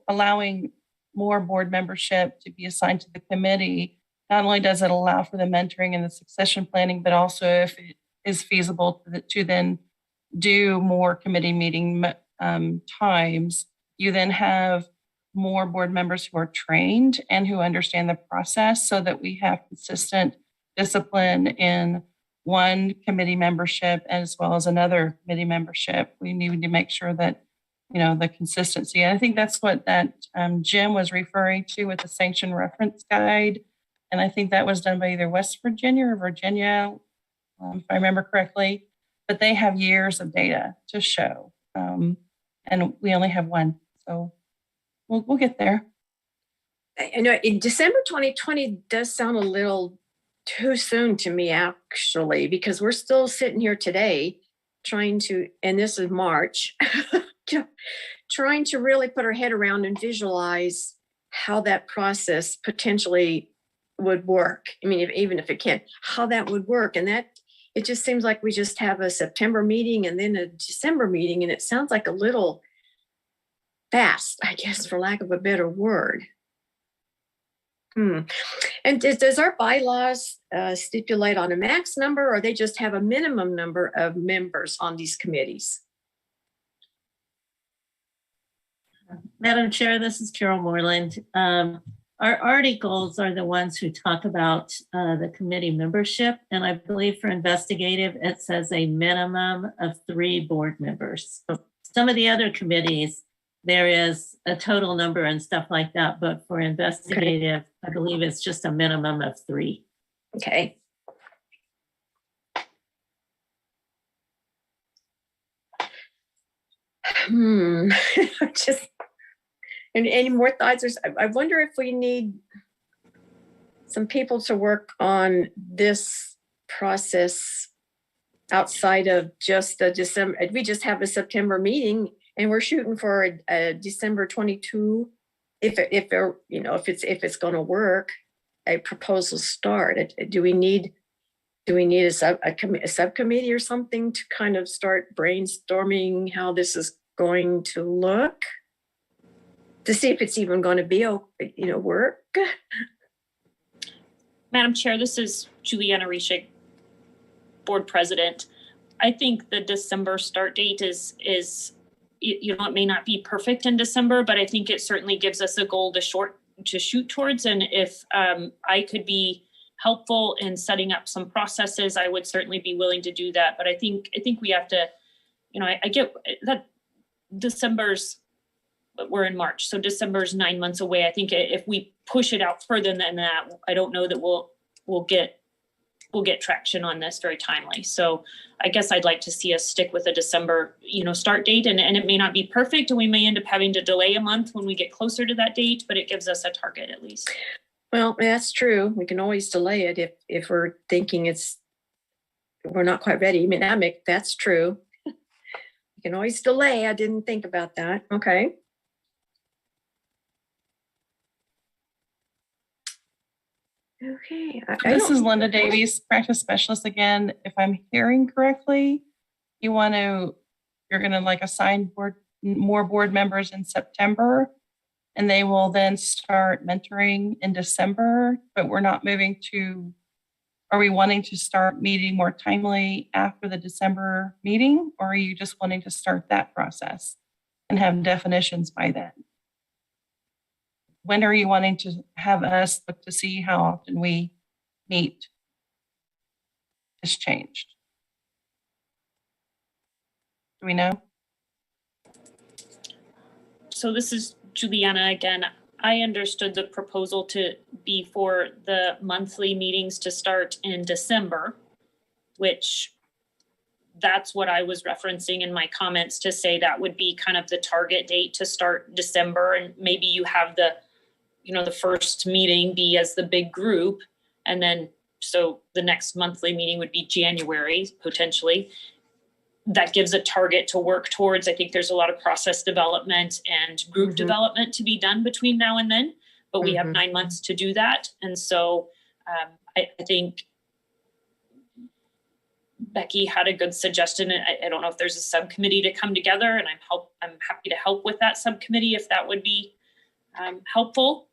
allowing more board membership to be assigned to the committee, not only does it allow for the mentoring and the succession planning, but also if it is feasible to then do more committee meeting times, you then have more board members who are trained and who understand the process, so that we have consistent discipline in one committee membership as well as another committee membership. We need to make sure that, the consistency. And I think that's what that Jim was referring to with the sanction reference guide. And I think that was done by either West Virginia or Virginia, if I remember correctly, but they have years of data to show. And we only have one. So we'll get there. I know in December 2020 does sound a little too soon to me, actually, because we're still sitting here today trying to, and this is March, trying to really put our head around and visualize how that process potentially would work. I mean, even if it can't, how that would work. And that, it just seems like we just have a September meeting and then a December meeting, and it sounds like a little fast, I guess, for lack of a better word. And does our bylaws stipulate on a max number, or they just have a minimum number of members on these committees? Madam Chair, this is Carol Moreland. Our articles are the ones who talk about the committee membership. And I believe for investigative, it says a minimum of 3 board members. Some of the other committees, there is a total number and stuff like that. But for investigative, I believe it's just a minimum of 3. Okay. Just, and any more thoughts? I wonder if we need some people to work on this process outside of just the December. We just have a September meeting and we're shooting for a December 22. If it's going to work, a proposal start. Do we need a subcommittee or something to kind of start brainstorming how this is going to look, to see if it's even going to be, work? Madam Chair, this is Juliana Reshik, Board President. I think the December start date is it may not be perfect in December, but I think it certainly gives us a goal to shoot towards. And if I could be helpful in setting up some processes, I would certainly be willing to do that. But I think we have to, I get that December's, we're in March, so December's 9 months away. I think if we push it out further than that, I don't know that we'll get traction on this very timely. So I guess I'd like to see us stick with a December, start date, and it may not be perfect, and we may end up having to delay a month when we get closer to that date, but it gives us a target at least. Well, that's true. We can always delay it if we're thinking we're not quite ready. I mean, that's true. You can always delay. I didn't think about that. Okay. Okay. This is Linda Davies, practice specialist again. If I'm hearing correctly, you're going to assign more board members in September, and they will then start mentoring in December, but we're not moving to, are we wanting to start meeting more timely after the December meeting? Or are you just wanting to start that process and have definitions by then? When are you wanting to have us look to see how often we meet? Has changed. Do we know? So this is Juliana again. I understood the proposal to be for the monthly meetings to start in December, which that's what I was referencing in my comments to say that would be kind of the target date to start December. And maybe you have the first meeting be as the big group. And then, so the next monthly meeting would be January, potentially. That gives a target to work towards. I think there's a lot of process development and group development to be done between now and then, but we have 9 months to do that. And so I think Becky had a good suggestion. I don't know if there's a subcommittee to come together, and I'm happy to help with that subcommittee if that would be helpful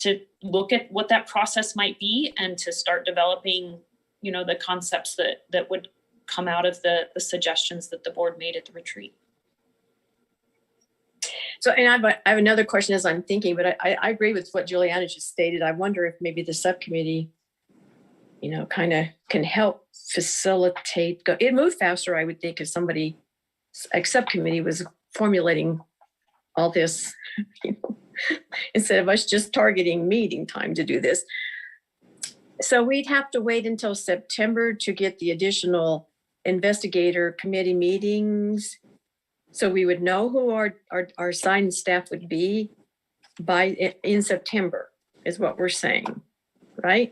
to look at what that process might be and to start developing, the concepts that would come out of the suggestions that the board made at the retreat. So, and I have another question as I'm thinking, but I agree with what Juliana just stated. I wonder if maybe the subcommittee, kind of can help facilitate. It moved faster, I would think, if a subcommittee was formulating all this, instead of us just targeting meeting time to do this. So we'd have to wait until September to get the additional investigator committee meetings. So we would know who our assigned staff would be in September, is what we're saying, right?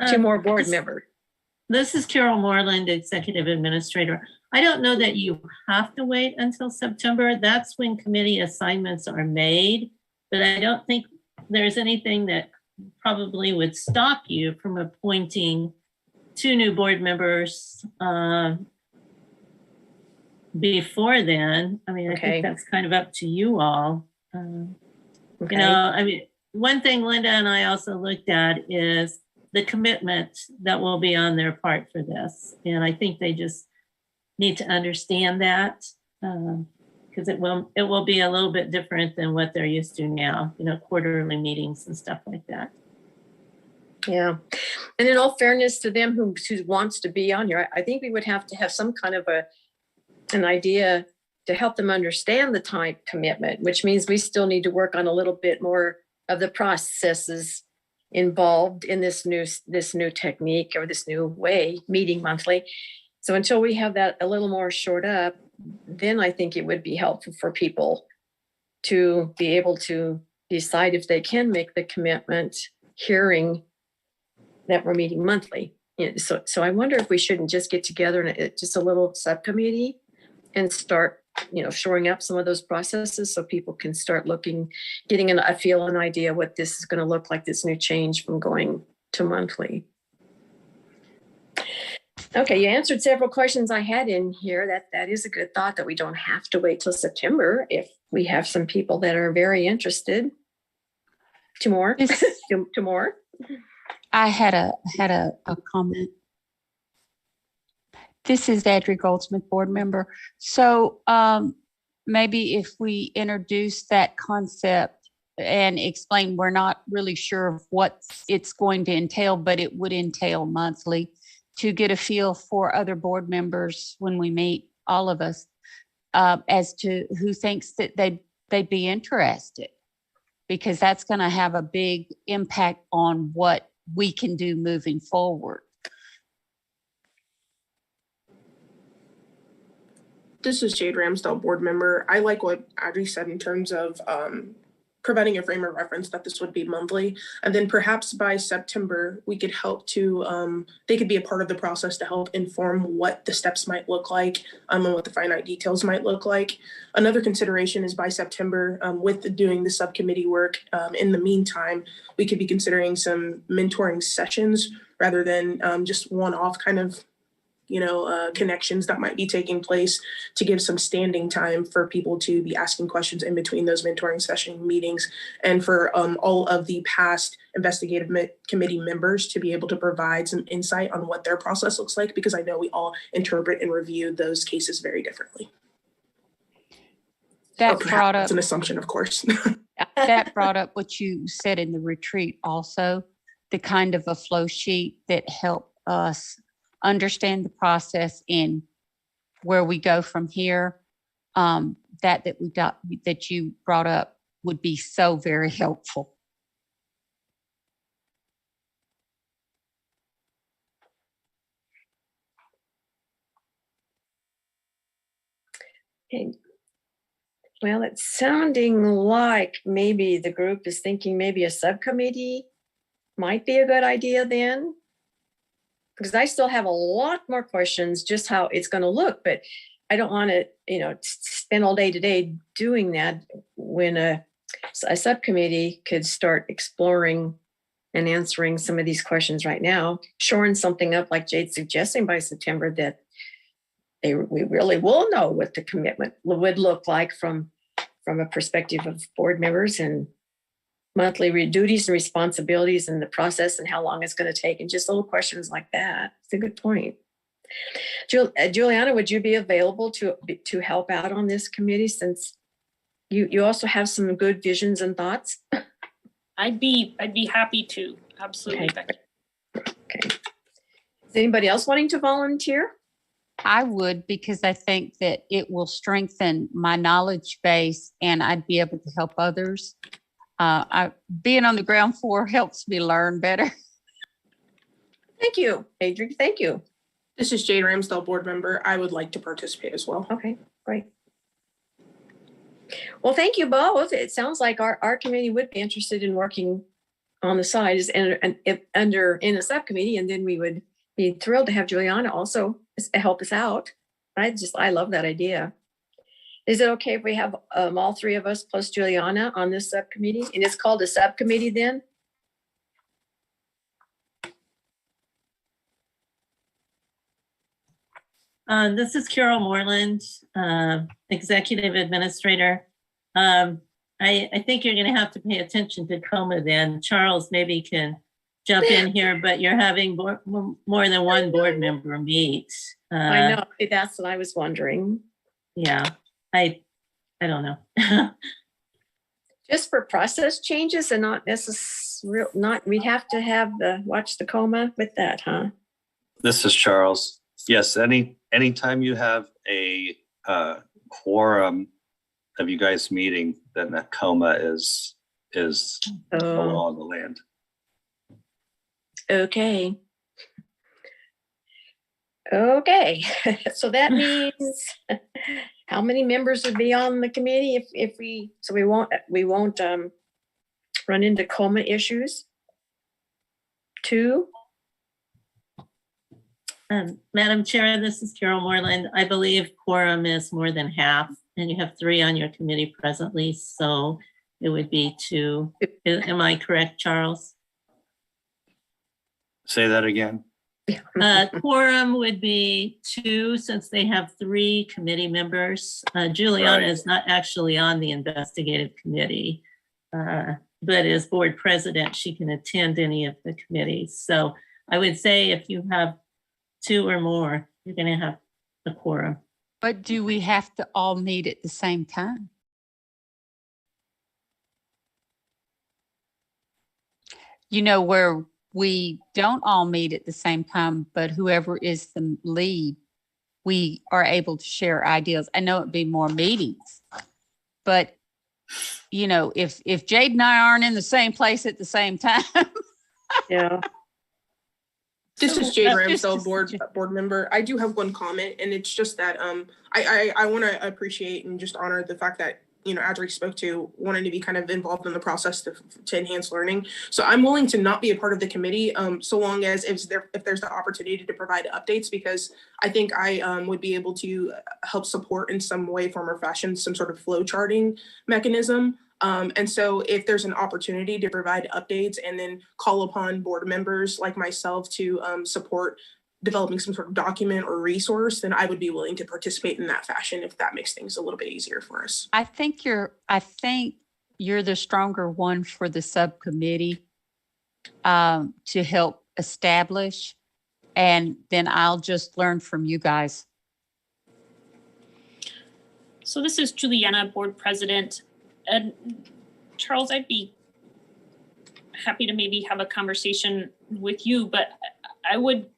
2 more board members. This is Carol Moreland, Executive Administrator. I don't know that you have to wait until September. That's when committee assignments are made, but I don't think there's anything that probably would stop you from appointing 2 new board members before then. I mean, I think that's kind of up to you all. One thing Linda and I also looked at is the commitment that will be on their part for this. And I think they just need to understand that because it will be a little bit different than what they're used to now, quarterly meetings and stuff like that. Yeah. And in all fairness to them who wants to be on here, I think we would have to have some kind of an idea to help them understand the time commitment, which means we still need to work on a little bit more of the processes involved in this new technique or this new way, meeting monthly. So until we have that a little more shored up, then I think it would be helpful for people to be able to decide if they can make the commitment hearing that we're meeting monthly. So I wonder if we shouldn't just get together in just a little subcommittee and start, shoring up some of those processes so people can start getting a feel, an idea what this is going to look like, this new change from going to monthly. Okay, you answered several questions I had in here. That is a good thought, that we don't have to wait till September if we have some people that are very interested. 2 more. 2 more. I had a comment. This is Adri Goldsmith, board member. So maybe if we introduce that concept and explain, we're not really sure of what it's going to entail, but it would entail monthly, to get a feel for other board members when we meet, all of us, as to who thinks that they'd be interested, because that's going to have a big impact on what we can do moving forward. This is Jade Ramsdell, board member. I like what Audrey said in terms of providing a frame of reference that this would be monthly. And then perhaps by September, we could help to, they could be a part of the process to help inform what the steps might look like and what the finite details might look like. Another consideration is by September, with doing the subcommittee work, in the meantime, we could be considering some mentoring sessions rather than just one-off kind of connections that might be taking place, to give some standing time for people to be asking questions in between those mentoring session meetings, and for all of the past investigative committee members to be able to provide some insight on what their process looks like, because I know we all interpret and review those cases very differently. That brought up, it's an assumption, of course. that brought up what you said in the retreat also, the kind of a flow sheet that helped us understand the process and where we go from here. That you brought up would be so very helpful. Okay. Well, it's sounding like maybe the group is thinking maybe a subcommittee might be a good idea then, because I still have a lot more questions, just how it's going to look, but I don't want to, spend all day today doing that when a subcommittee could start exploring and answering some of these questions right now, shoring something up like Jade's suggesting by September, that we really will know what the commitment would look like from a perspective of board members, and monthly duties and responsibilities and the process and how long it's going to take, and just little questions like that. It's a good point. Juliana, would you be available to help out on this committee, since you also have some good visions and thoughts? I'd be happy to. Absolutely. Okay. Okay. Is anybody else wanting to volunteer? I would, because I think that it will strengthen my knowledge base and I'd be able to help others. Being on the ground floor helps me learn better. Thank you, Adrian. Thank you. This is Jade Ramsdell, board member. I would like to participate as well. Okay, great. Well, thank you both. It sounds like our committee would be interested in working on the side in a subcommittee, and then we would be thrilled to have Juliana also help us out. I love that idea. Is it okay if we have all three of us plus Juliana on this subcommittee? And it's called a subcommittee then? This is Carol Moreland, Executive Administrator. I think you're going to have to pay attention to COMA then. Charles maybe can jump in here, but you're having more than one board member meet. I know. That's what I was wondering. Yeah, I don't know. Just for process changes and not necessarily, we'd have to watch the COMA with that, huh? This is Charles. Yes, anytime you have a quorum of you guys meeting, then that COMA is the law of the land. Okay. So that means how many members would be on the committee so we won't run into COMA issues? 2? Madam Chair, this is Carol Moreland. I believe quorum is more than half, and you have 3 on your committee presently, so it would be 2. Am I correct, Charles? Say that again. Quorum would be 2, since they have 3 committee members. Juliana is not actually on the investigative committee, but as board president, she can attend any of the committees. So I would say if you have 2 or more, you're going to have a quorum. But do we have to all meet at the same time? where we don't all meet at the same time, but whoever is the lead, we are able to share ideas. I know it'd be more meetings, but if Jade and I aren't in the same place at the same time. Yeah. This is Jade That's just Ramsdell, board member. I do have one comment, and it's just that I want to appreciate and just honor the fact that Adri spoke to wanting to be kind of involved in the process to enhance learning. So I'm willing to not be a part of the committee, so long as if there's the opportunity to provide updates, because I think I would be able to help support in some way, form, or fashion some sort of flow charting mechanism. And so if there's an opportunity to provide updates and then call upon board members like myself to support developing some sort of document or resource, then I would be willing to participate in that fashion if that makes things a little bit easier for us. I think you're the stronger one for the subcommittee to help establish, and then I'll just learn from you guys. So this is Juliana, board president. And Charles, I'd be happy to maybe have a conversation with you, but I would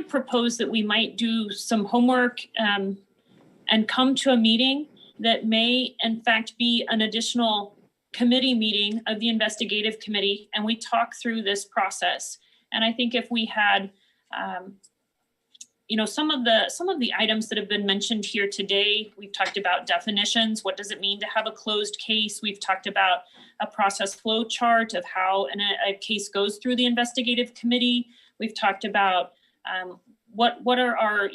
propose that we might do some homework and come to a meeting that may in fact be an additional committee meeting of the investigative committee, and we talk through this process. And I think if we had some of the items that have been mentioned here today, we've talked about definitions. What does it mean to have a closed case? We've talked about a process flow chart of how a case goes through the investigative committee. We've talked about what are our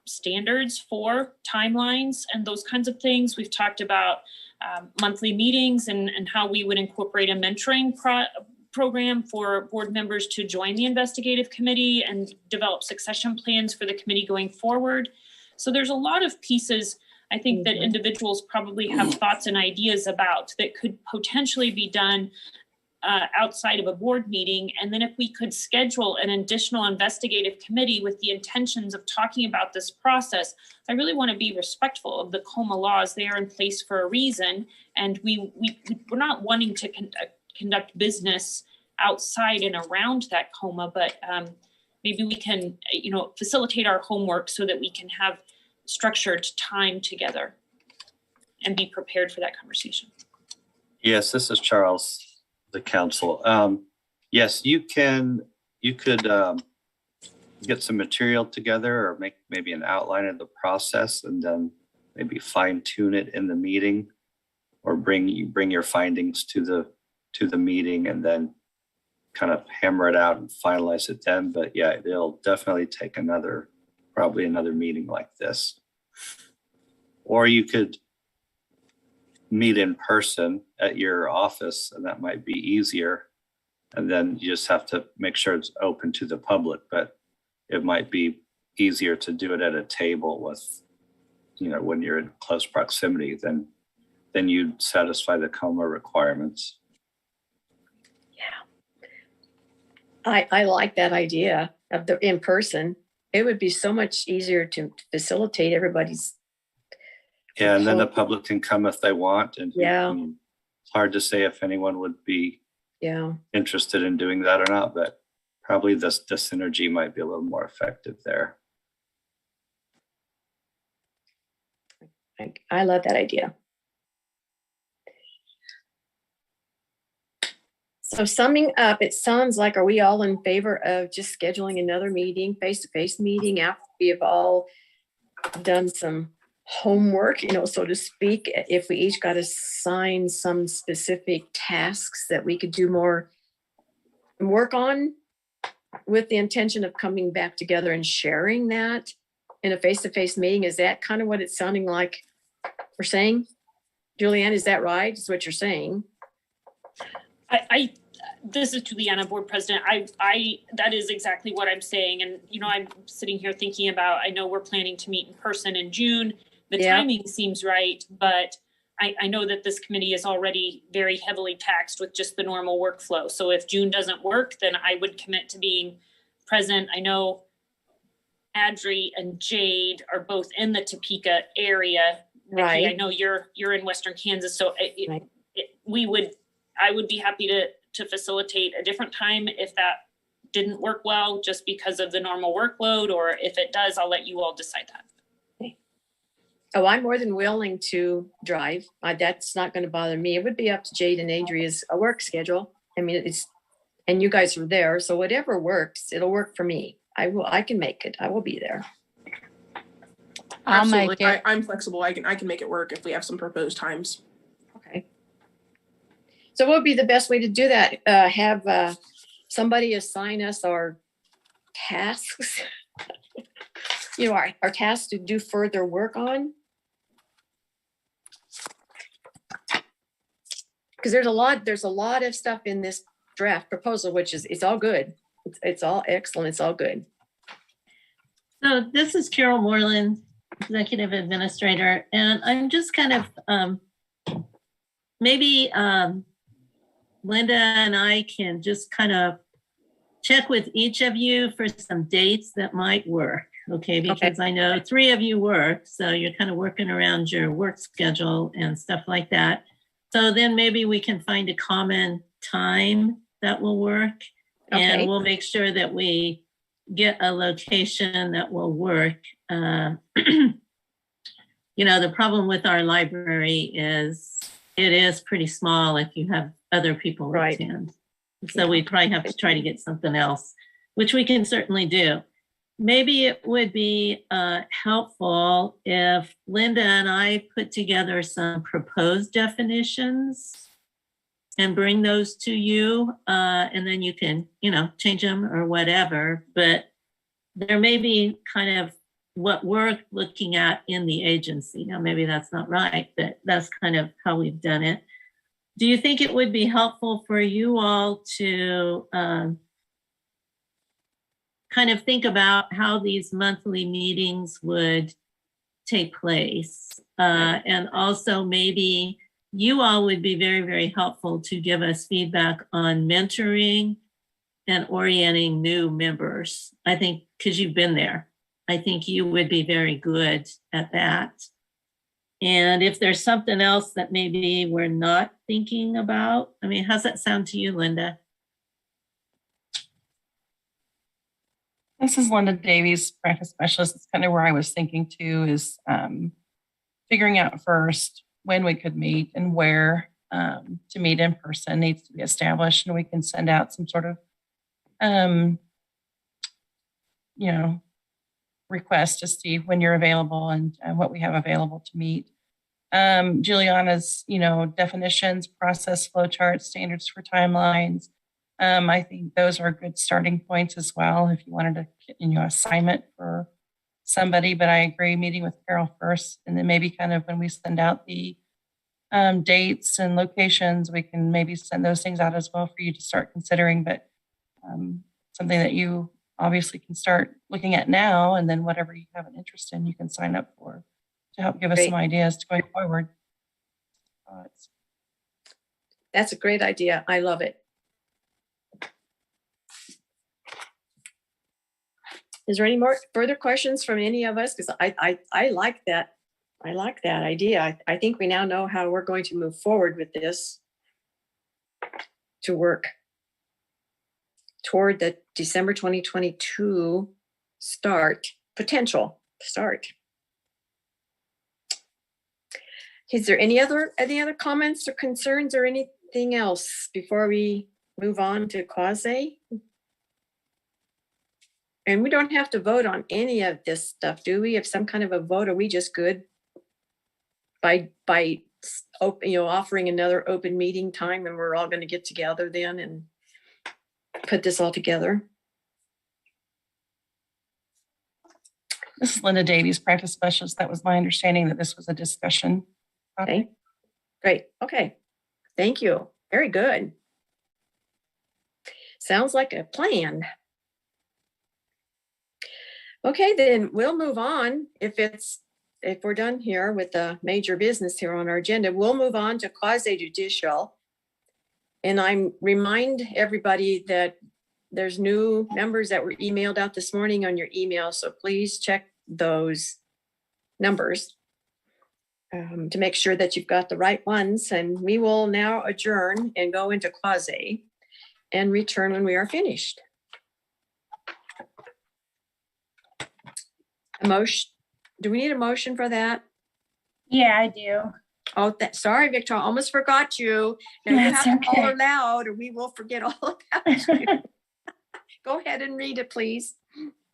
standards for timelines and those kinds of things. We've talked about monthly meetings and how we would incorporate a mentoring program for board members to join the investigative committee and develop succession plans for the committee going forward. So there's a lot of pieces I think that individuals probably have thoughts and ideas about that could potentially be done outside of a board meeting. And then if we could schedule an additional investigative committee with the intentions of talking about this process, I really want to be respectful of the COMA laws. They are in place for a reason. And we're not wanting to conduct business outside and around that COMA, but maybe we can, facilitate our homework so that we can have structured time together and be prepared for that conversation. Yes, this is Charles, the council. Yes, you could get some material together or make maybe an outline of the process and then maybe fine tune it in the meeting, or bring your findings to the meeting and then kind of hammer it out and finalize it then. But yeah, it'll definitely take probably another meeting like this. Or you could meet in person at your office, and that might be easier. And then you just have to make sure it's open to the public, but it might be easier to do it at a table with, when you're in close proximity, then you'd satisfy the COMA requirements. I like that idea of the in person. It would be so much easier to facilitate everybody's. Yeah, and then the public can come if they want. And yeah, it's hard to say if anyone would be yeah interested in doing that or not, but probably the synergy might be a little more effective there. I love that idea. So summing up, it sounds like, are we all in favor of just scheduling another meeting, face-to-face meeting, after we have all done some homework, so to speak, if we each got assigned some specific tasks that we could do more work on, with the intention of coming back together and sharing that in a face-to-face meeting? Is that kind of what it's sounding like we're saying? Julianne, is that right? Is what you're saying? This is Juliana, board president. That is exactly what I'm saying. And, I'm sitting here thinking about, I know we're planning to meet in person in June. The timing seems right, but I know that this committee is already very heavily taxed with just the normal workflow. So if June doesn't work, then I would commit to being present. I know Adri and Jade are both in the Topeka area. Right. I know you're in Western Kansas. So I would be happy to facilitate a different time if that didn't work well just because of the normal workload, or if it does, I'll let you all decide that. Oh, I'm more than willing to drive. That's not going to bother me. It would be up to Jade and Adria's work schedule. I mean, and you guys are there, so whatever works, it'll work for me. I can make it. I will be there. I'll Absolutely. make it. I'm flexible. I can make it work if we have some proposed times. Okay. So what would be the best way to do that? Have somebody assign us our tasks, our tasks to do further work on? Because there's a lot of stuff in this draft proposal, which is, it's all good. It's all excellent. It's all good. So this is Carol Moreland, Executive Administrator, and I'm just kind of, maybe Linda and I can just kind of check with each of you for some dates that might work, okay? Because I know 3 of you work, so you're kind of working around your work schedule and stuff like that. So then maybe we can find a common time that will work. And we'll make sure that we get a location that will work. The problem with our library is it is pretty small if you have other people attend. So we probably have to try to get something else, which we can certainly do. Maybe it would be helpful if Linda and I put together some proposed definitions and bring those to you, and then you can, change them or whatever. But there may be kind of what we're looking at in the agency. Now, maybe that's not right, but that's kind of how we've done it. Do you think it would be helpful for you all to kind of think about how these monthly meetings would take place? And also maybe you all would be very, very helpful to give us feedback on mentoring and orienting new members. I think, because you've been there, I think you would be very good at that. And if there's something else that maybe we're not thinking about, I mean, how's that sound to you, Linda? This is Linda Davies, practice specialist. It's kind of where I was thinking too, is figuring out first when we could meet and where to meet in person needs to be established, and we can send out some sort of request to see when you're available and what we have available to meet. Juliana's definitions, process, flow charts, standards for timelines. I think those are good starting points as well if you wanted to assignment for somebody. But I agree, meeting with Carol first, and then maybe kind of when we send out the dates and locations, we can maybe send those things out as well for you to start considering. But something that you obviously can start looking at now, and then whatever you have an interest in, you can sign up for to help give us some ideas to going forward. That's a great idea. I love it. Is there any more further questions from any of us? Because I like that. I like that idea. I think we now know how we're going to move forward with this to work toward the December 2022 potential start. Is there any other comments or concerns or anything else before we move on to quasi? And we don't have to vote on any of this stuff, do we? If some kind of a vote, are we just good by offering another open meeting time, and we're all going to get together then and put this all together? This is Linda Davies, practice specialist. That was my understanding that this was a discussion. Okay, great. Okay, thank you. Very good. Sounds like a plan. Okay, then we'll move on. If we're done here with the major business here on our agenda, we'll move on to quasi judicial. And I remind everybody that there's new numbers that were emailed out this morning on your email. So please check those numbers to make sure that you've got the right ones. And we will now adjourn and go into quasi. and return when we are finished. A motion, do we need a motion for that? Yeah, I do. Oh, sorry, Victor, I almost forgot you. Now you That's have to okay. holler loud or we will forget all about you. Go ahead and read it, please.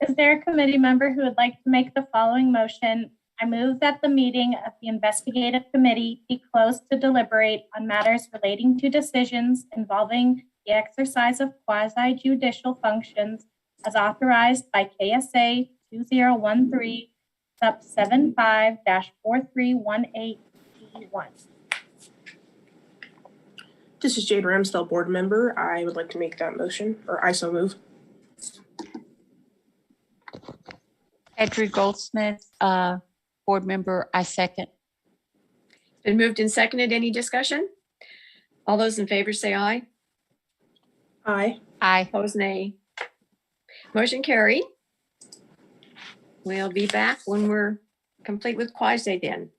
Is there a committee member who would like to make the following motion? I move that the meeting of the investigative committee be closed to deliberate on matters relating to decisions involving the exercise of quasi judicial functions as authorized by KSA 2013 sub 75-4318 E1. This is Jade Ramsdell, board member. I would like to make that motion, or I so move. Edry Goldsmith, board member, I second. Been moved and seconded. Any discussion? All those in favor say aye. Aye. Aye. Opposed, nay. Motion carried. We'll be back when we're complete with quasi then.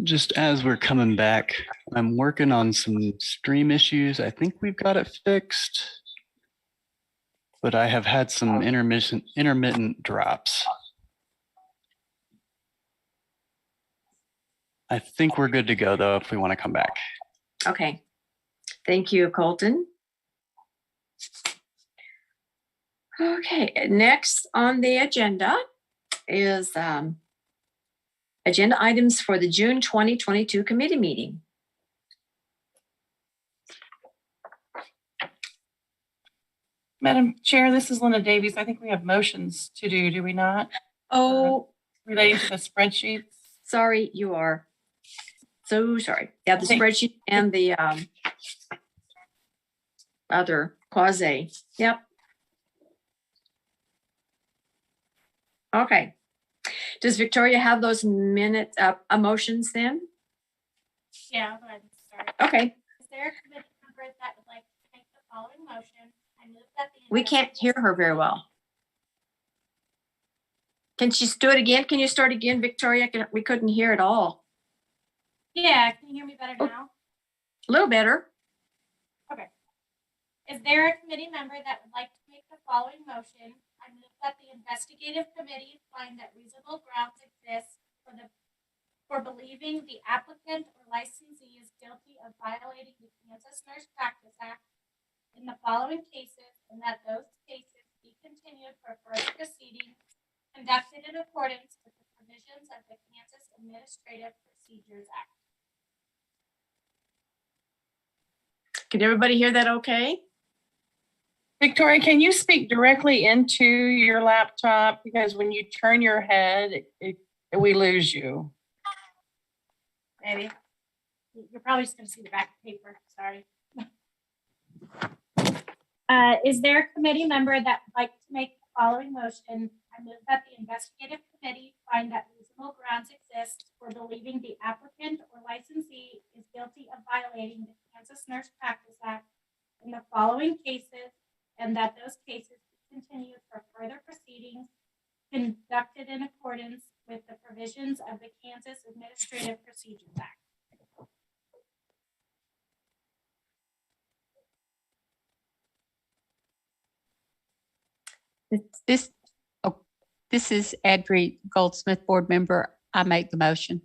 just as we're coming back, I'm working on some stream issues. I think we've got it fixed, but I have had some intermittent drops. I think we're good to go though, if we want to come back. Okay. Thank you, Colton. Okay, next on the agenda is agenda items for the June 2022 committee meeting. Madam Chair, this is Linda Davies. I think we have motions to do we not? Oh, Relating to the spreadsheets? sorry, you are. So sorry. Yeah, the Okay. spreadsheet and the other quasi. Yep. Okay. Does Victoria have those minute motions then? Yeah, go ahead and start. Okay. Is there a committee member that would like to make the following motion? I move that the. We can't hear her very well. Can she do it again? Can you start again, Victoria? We couldn't hear it all. Yeah, can you hear me better Oh. now? A little better. Is there a committee member that would like to make the following motion? I move that the investigative committee find that reasonable grounds exist for believing the applicant or licensee is guilty of violating the Kansas Nurse Practice Act in the following cases, and that those cases be continued for further proceedings conducted in accordance with the provisions of the Kansas Administrative Procedures Act. Can everybody hear that okay? Victoria, can you speak directly into your laptop? Because when you turn your head, we lose you. Maybe. You're probably just gonna see the back of the paper, sorry. Is there a committee member that would like to make the following motion? I move that the investigative committee find that reasonable grounds exist for believing the applicant or licensee is guilty of violating the Kansas Nurse Practice Act in the following cases, and that those cases be continued for further proceedings conducted in accordance with the provisions of the Kansas Administrative Procedures Act. This is Adri Goldsmith, board member. I make the motion.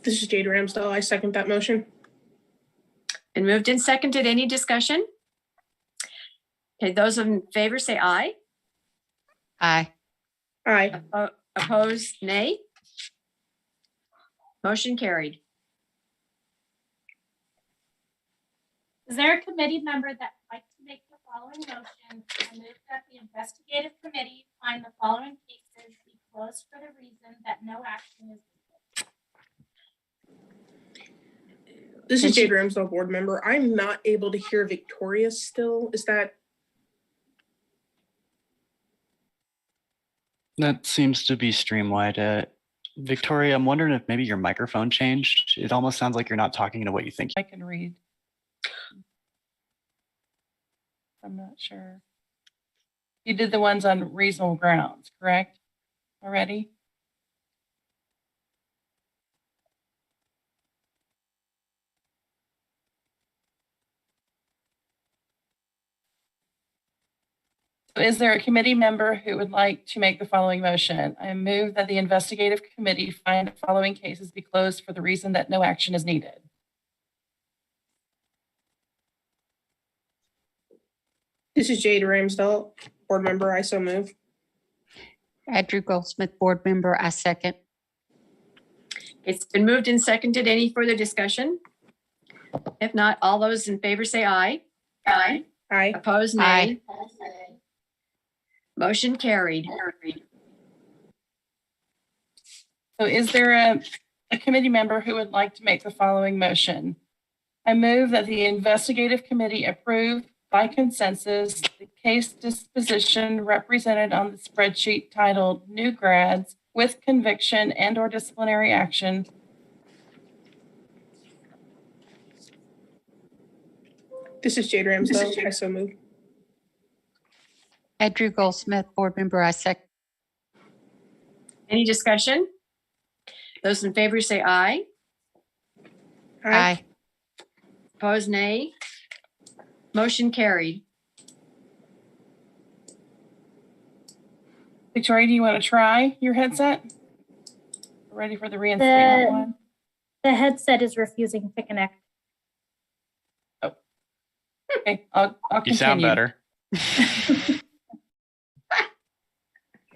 This is Jade Ramsdell. I second that motion. Been moved and seconded. Any discussion? Okay, those in favor say aye. Aye. Aye. Opposed, nay. Motion carried. Is there a committee member that would like to make the following motion? I move that the investigative committee find the following cases be closed for the reason that no action is needed. This is Jade Ramsdell, board member. I'm not able to hear Victoria still. Is that? That seems to be stream-wide. Victoria, I'm wondering if maybe your microphone changed. It almost sounds like you're not talking to what you think. I can read. I'm not sure. You did the ones on reasonable grounds, correct? Already? Is there a committee member who would like to make the following motion? I move that the investigative committee find the following cases be closed for the reason that no action is needed. This is Jade Ramsdell, board member. I so move. Adri Goldsmith, board member. I second. It's been moved and seconded. Any further discussion? If not, all those in favor say aye. Aye. Aye. Opposed, nay. Motion carried. So is there a committee member who would like to make the following motion? I move that the investigative committee approve by consensus the case disposition represented on the spreadsheet titled New Grads with Conviction and/or Disciplinary Action. This is Jade Ramsdell. I so move. Adri Goldsmith, board member. I second. Any discussion? Those in favor say aye. Aye. Opposed, nay. Motion carried. Victoria, do you want to try your headset? Ready for the reinstatement one? The headset is refusing to connect. Okay, I'll continue. You sound better.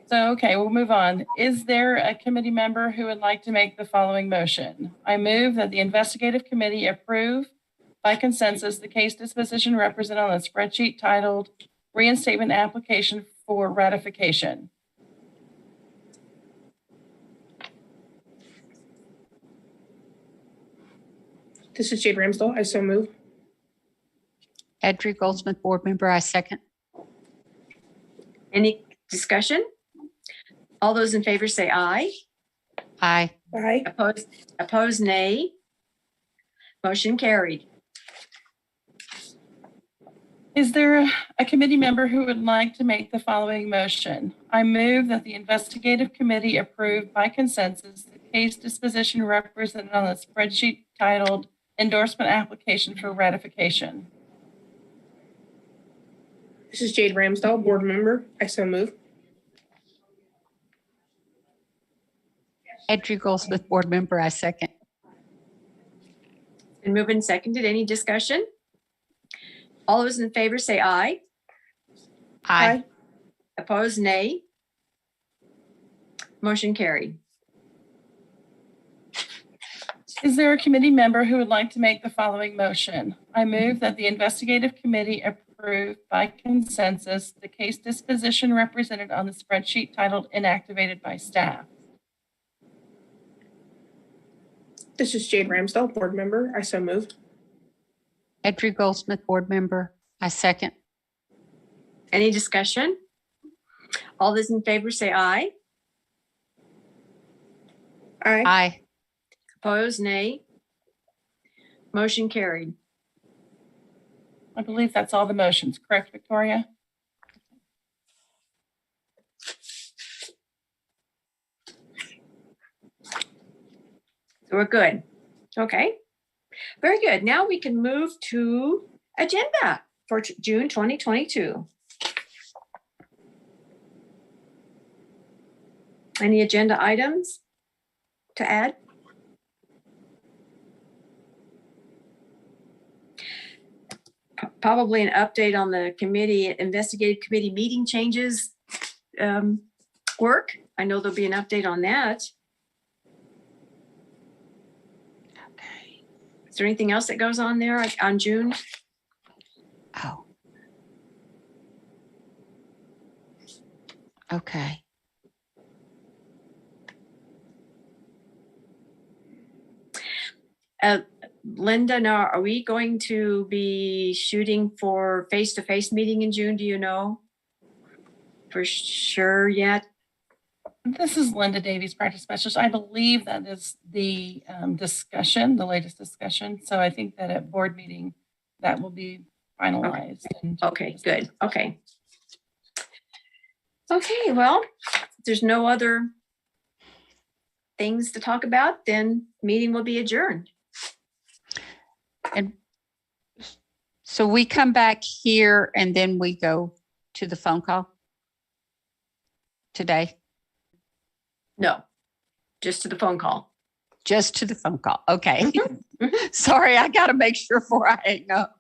So, okay, we'll move on. Is there a committee member who would like to make the following motion? I move that the investigative committee approve by consensus the case disposition represented on the spreadsheet titled Reinstatement Application for Ratification. This is Jade Ramsdell. I so move. Edry Goldsmith, board member, I second. Any discussion? All those in favor say aye. Aye. Aye. Opposed, nay. Motion carried. Is there a committee member who would like to make the following motion? I move that the investigative committee approve by consensus the case disposition represented on the spreadsheet titled Endorsement Application for Ratification. This is Jade Ramsdell, board member. I so move. Edry Goldsmith, board member, I second. Been moved and seconded. Any discussion? All those in favor say aye. Aye. Opposed, nay. Motion carried. Is there a committee member who would like to make the following motion? I move that the investigative committee approve by consensus the case disposition represented on the spreadsheet titled Inactivated by Staff. This is Jade Ramsdell, board member. I so move. Edry Goldsmith, board member, I second. Any discussion? All those in favor say aye. Aye. Aye. Opposed, nay. Motion carried. I believe that's all the motions, correct, Victoria? So we're good. Okay. Very good. Now we can move to agenda for June 2022. Any agenda items to add? Probably an update on the committee, investigative committee meeting changes work. I know there'll be an update on that. Okay. Is there anything else that goes on there on June? Oh. Okay. Linda, now, are we going to be shooting for face-to-face meeting in June? Do you know for sure yet? This is Linda Davies, practice specialist. I believe that is the discussion, the latest discussion. So I think that at board meeting, that will be finalized. Okay, good. Okay. Okay, well, if there's no other things to talk about, then meeting will be adjourned. And so we come back here and then we go to the phone call today, No, just to the phone call. just to the phone call. Okay. Sorry, I got to make sure before I hang up.